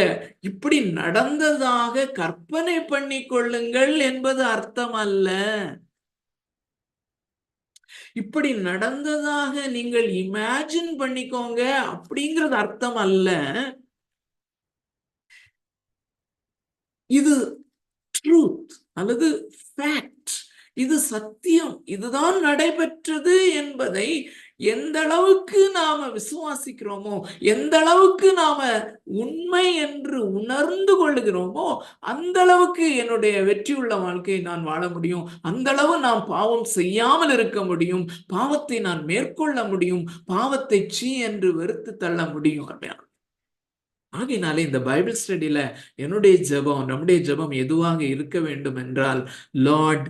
இப்படி நடந்ததாக கற்பனை பண்ணி கொள்ளுங்கள் என்பது அர்த்தம் அல்ல. இப்படி நடந்ததாக நீங்கள் இமேஜின் பண்ணிக்கோங்க அப்படிங்கிறது அர்த்தம் அல்ல. இது ட்ரூத் அல்லது ஃபேக்ட், இது சத்தியம், இதுதான் நடைபெற்றது என்பதை எந்த அளவுக்கு நாம விசுவாசிக்கிறோமோ, எந்த அளவுக்கு நாம உண்மை என்று உணர்ந்து கொள்ளுகிறோமோ, அந்த அளவுக்கு என்னுடைய வெற்றியுள்ள வாழ்க்கையை நான் வாழ முடியும். அந்த அளவு நான் பாவம் செய்யாமல் இருக்க முடியும், பாவத்தை நான் மேற்கொள்ள முடியும், பாவத்தை சீ என்று வெறுத்து தள்ள முடியும். ஆகையினாலே இந்த பைபிள் ஸ்டடியில என்னுடைய ஜெபம், நம்முடைய ஜெபம் எதுவாக இருக்க வேண்டும் என்றால், lord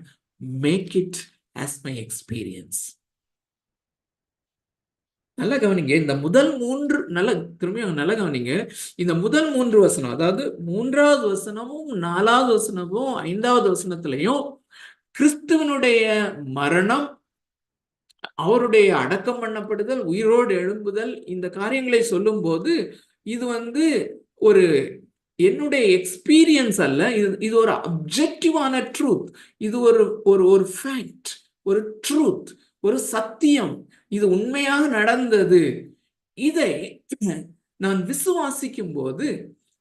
make it as my experience. நல்ல கவனிங்க, இந்த முதல் 3 திரும்பியும் நல்ல கவனிங்க. இந்த முதல் 3 வசனம், அதாவது 3வது வசனமும் 4வது வசனமும் 5வது வசனத்திலையும் கிறிஸ்துவனுடைய மரணம், அவருடைய அடக்கம் பண்ணப்படுதல், உயிரோடு எழும்புதல், இந்த காரியங்களை சொல்லும் போது இது ஒரு என்னுடைய எக்ஸ்பீரியன்ஸ் அல்ல, இது ஒரு அப்ஜெக்டிவான ட்ரூத். இது ஒரு ஃபேக்ட், ஒரு ட்ரூத், ஒரு சத்தியம். இது உண்மையாக நடந்தது. இதை நான் விசுவாசிக்கும் போது,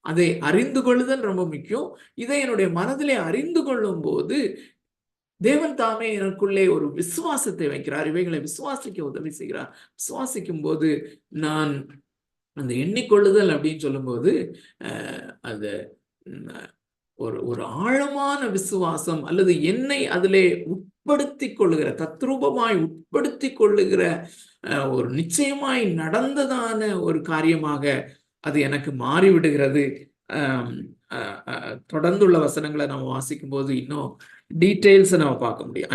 அதை அறிந்து கொள்ளுதல் ரொம்ப முக்கியம். இதை என்னுடைய மனதிலே அறிந்து கொள்ளும் போது தேவன் தாமே எனக்குள்ளே ஒரு விசுவாசத்தை வைக்கிறார். இவைகளை விசுவாசிக்க உதவி செய்கிறார். விசுவாசிக்கும் போது நான் அந்த எண்ணிக்கொள்ளுதல் அப்படின்னு சொல்லும்போது அது ஒரு ஆழமான விசுவாசம், அல்லது என்னை அதிலே உட்படுத்தி கொள்ளுகிற, தத்ரூபமாய் உட்படுத்தி கொள்ளுகிற ஒரு நிச்சயமாய் நடந்ததான ஒரு காரியமாக அது எனக்கு மாறிவிடுகிறது. தொடர்ந்துள்ள வசனங்களை நம்ம வாசிக்கும் போது இன்னும் டீட்டெயில்ஸ் நம்ம பார்க்க முடியும்.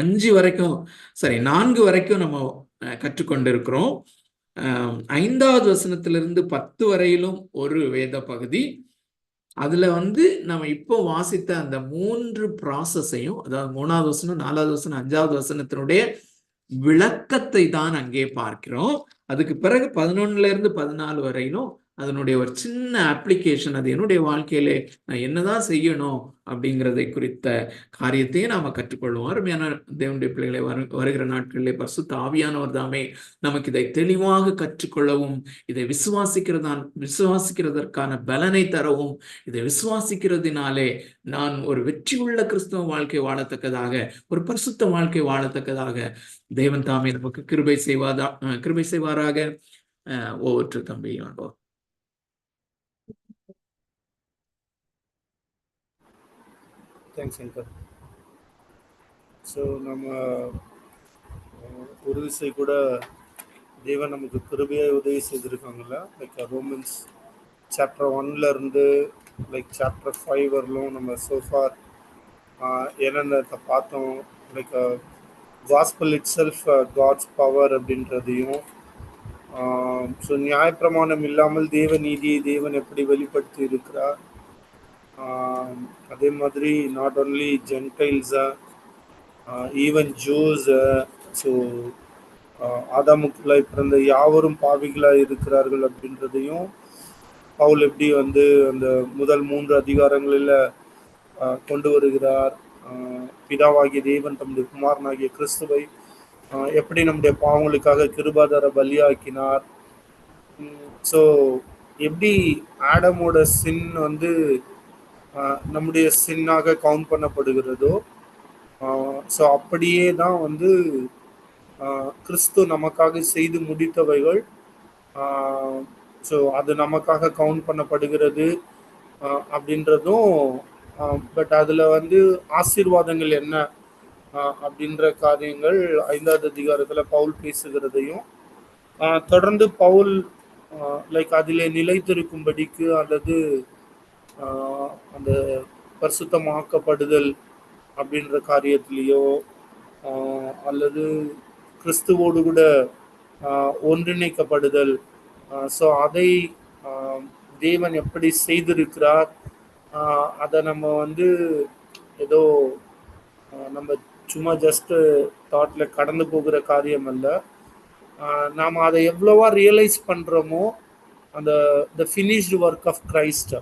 4 வரைக்கும் நம்ம கற்றுக்கொண்டு இருக்கிறோம். 5வது வசனத்திலிருந்து 10 வரையிலும் ஒரு வேத பகுதி. அதுல நம்ம இப்போ வாசித்த அந்த 3 ப்ராசஸையும், அதாவது 3வது வசனம், 4வது வசனம், 5வது வசனத்தினுடைய விளக்கத்தை தான் அங்கே பார்க்கிறோம். அதுக்கு பிறகு 11ல இருந்து 14 வரையிலும் அதனுடைய ஒரு சின்ன அப்ளிகேஷன், அது என்னுடைய வாழ்க்கையிலே நான் என்னதான் செய்யணும் அப்படிங்கிறதை குறித்த காரியத்தையே நாம கற்றுக்கொள்வோம். அருமையான தேவனுடைய பிள்ளைகளை, வருகிற நாட்களிலே பரிசுத்த ஆவியானவர் தாமே நமக்கு இதை தெளிவாக கற்றுக்கொள்ளவும், இதை விசுவாசிக்கிறதற்கான பலனை தரவும், இதை விசுவாசிக்கிறதுனாலே நான் ஒரு வெற்றியுள்ள கிறிஸ்தவ வாழ்க்கை வாழத்தக்கதாக, ஒரு பரிசுத்த வாழ்க்கை வாழத்தக்கதாக தேவன் தாமே நமக்கு கிருபை செய்வாராக. ஒவ்வொரு தம்பியும் தேங்க்ஸ் அங்கர். ஸோ நம்ம ஒரு விசை கூட தேவன் நமக்கு கிருபையாக உதவி செய்திருக்காங்கல்ல. லைக் ரோமன்ஸ் சாப்டர் 1ல இருந்து சாப்டர் 5 வரலும் நம்ம சோஃபார் என்னென்ன பார்த்தோம். Like gospel itself God's power அப்படின்றதையும், ஸோ நியாயப்பிரமாணம் இல்லாமல் தேவ நீதியை தேவன் எப்படி வெளிப்படுத்தி இருக்கிறார். அதே மாதிரி நாட் ஓன்லி ஜென்டைல்ஸை, ஈவன் ஜூஸ், ஸோ ஆதாமுக்குள்ளாய் பிறந்த யாவரும் பாவிகளாக இருக்கிறார்கள் அப்படின்றதையும் பவுல் எப்படி அந்த முதல் 3 அதிகாரங்களில் கொண்டு வருகிறார். பிதாவாகிய தேவன் தம்முடைய குமாரனாகிய கிறிஸ்துவை எப்படி நம்முடைய பாவங்களுக்காக கிருபாதார பலியாக்கினார். ஸோ எப்படி ஆடமோட சின் நம்முடைய சின்னாக கவுண்ட் பண்ணப்படுகிறதோ, ஸோ அப்படியே தான் கிறிஸ்து நமக்காக செய்து முடித்தவைகள், ஸோ அது நமக்காக கவுண்ட் பண்ணப்படுகிறது அப்படின்றதும். பட் அதில் ஆசீர்வாதங்கள் என்ன அப்படின்ற காரியங்கள் 5வது அதிகாரத்தில் பவுல் பேசுகிறதையும், தொடர்ந்து பவுல் அதிலே நிலைத்திருக்கும்படிக்கு அல்லது அந்த பரிசுத்தமாக்கப்படுதல் அப்படின்ற காரியத்திலேயோ, அல்லது கிறிஸ்துவோடு கூட ஒன்றிணைக்கப்படுதல், ஸோ அதை தேவன் எப்படி செய்திருக்கிறார், அதை நம்ம ஏதோ நம்ம சும்மா ஜஸ்ட் தாட்ல கடந்து போகிற காரியம் அல்ல. நாம் அதை எவ்வளவா ரியலைஸ் பண்ணுறோமோ, the finished work of Christ,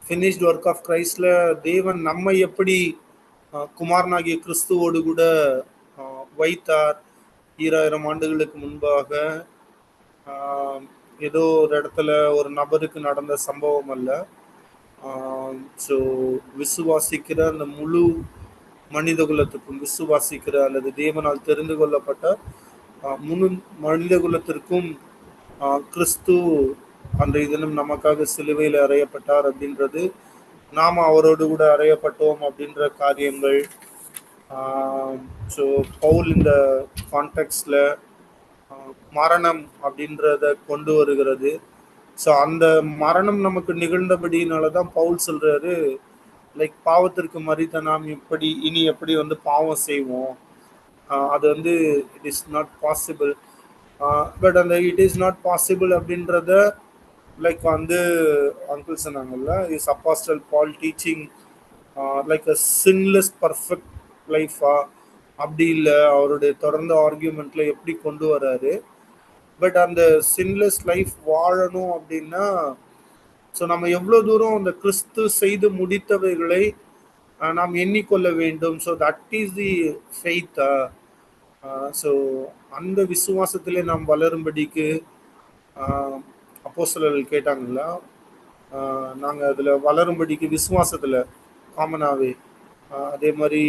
finished work of Christல தேவன் நம்மை எப்படி குமாரனாகிய கிறிஸ்துவோடு கூட வைத்தார் 2000 ஆண்டுகளுக்கு முன்பாக. ஏதோ ஒரு இடத்துல ஒரு நபருக்கு நடந்த சம்பவம் அல்ல. ஸோ விசுவாசிக்கிற அந்த முழு மனித குலத்துக்கும், விசுவாசிக்கிற அல்லது தேவனால் தெரிந்து கொள்ளப்பட்ட முழு மனித குலத்திற்கும் கிறிஸ்து அன்றைய தினம் நமக்காக சிலுவையில் அறையப்பட்டார் அப்படின்றது, நாம் அவரோடு கூட அறையப்பட்டோம் அப்படின்ற காரியங்கள். ஸோ பவுல் இந்த கான்டெக்ட்ல மரணம் அப்படின்றத கொண்டு வருகிறது. ஸோ அந்த மரணம் நமக்கு நிகழ்ந்தபடினால தான் பவுல் சொல்றாரு, லைக் பாவத்திற்கு மரித்த நாம் இனி எப்படி பாவம் செய்வோம், அது it is not possible. But அந்த இட் இஸ் நாட் பாசிபிள் அப்படின்றத லைக் அங்கிள் சொன்னாங்கல்ல, is apostle Paul teaching like a sinless perfect லைஃபா, அப்படி இல்லை, அவருடைய தொடர்ந்த ஆர்கியூமெண்ட்ல எப்படி கொண்டு வராரு. பட் அந்த சின்லெஸ் லைஃப் வாழணும் அப்படின்னா, ஸோ நம்ம எவ்வளோ தூரம் அந்த கிறிஸ்து செய்து முடித்தவைகளை நாம் எண்ணிக்கொள்ள வேண்டும். So that is the faith. So அந்த விசுவாசத்திலே நாம் வளரும்படிக்கு அப்போஸ்தலர்கள் கேட்டாங்களா, நாங்கள் அதில் வளரும்படிக்கு விசுவாசத்தில் காமனாகவே. அதே மாதிரி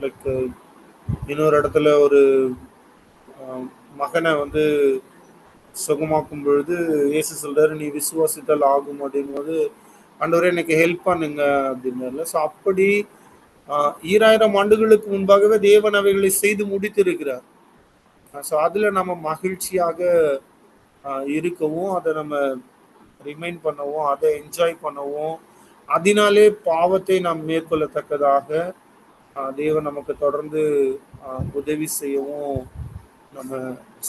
லைக் இன்னொரு இடத்துல ஒரு மகனை சுகமாக்கும் பொழுது இயேசு சொல்றாரு, நீ விசுவாசித்தால் ஆகும் அப்படிங்கும்போது, ஆண்டவரே எனக்கு ஹெல்ப் பண்ணுங்க அப்படின்னால. ஸோ அப்படி 2000 ஆண்டுகளுக்கு முன்பாகவே தேவன் அவைகளை செய்து முடித்திருக்கிறார். ஸோ அதுல நம்ம மகிழ்ச்சியாக இருக்கவும், அதை நம்ம ரிமைண்ட் பண்ணவும், அதை என்ஜாய் பண்ணவும், அதனாலே பாவத்தை நாம் மேற்கொள்ளத்தக்கதாக தேவன் நமக்கு தொடர்ந்து உதவி செய்யவும் நம்ம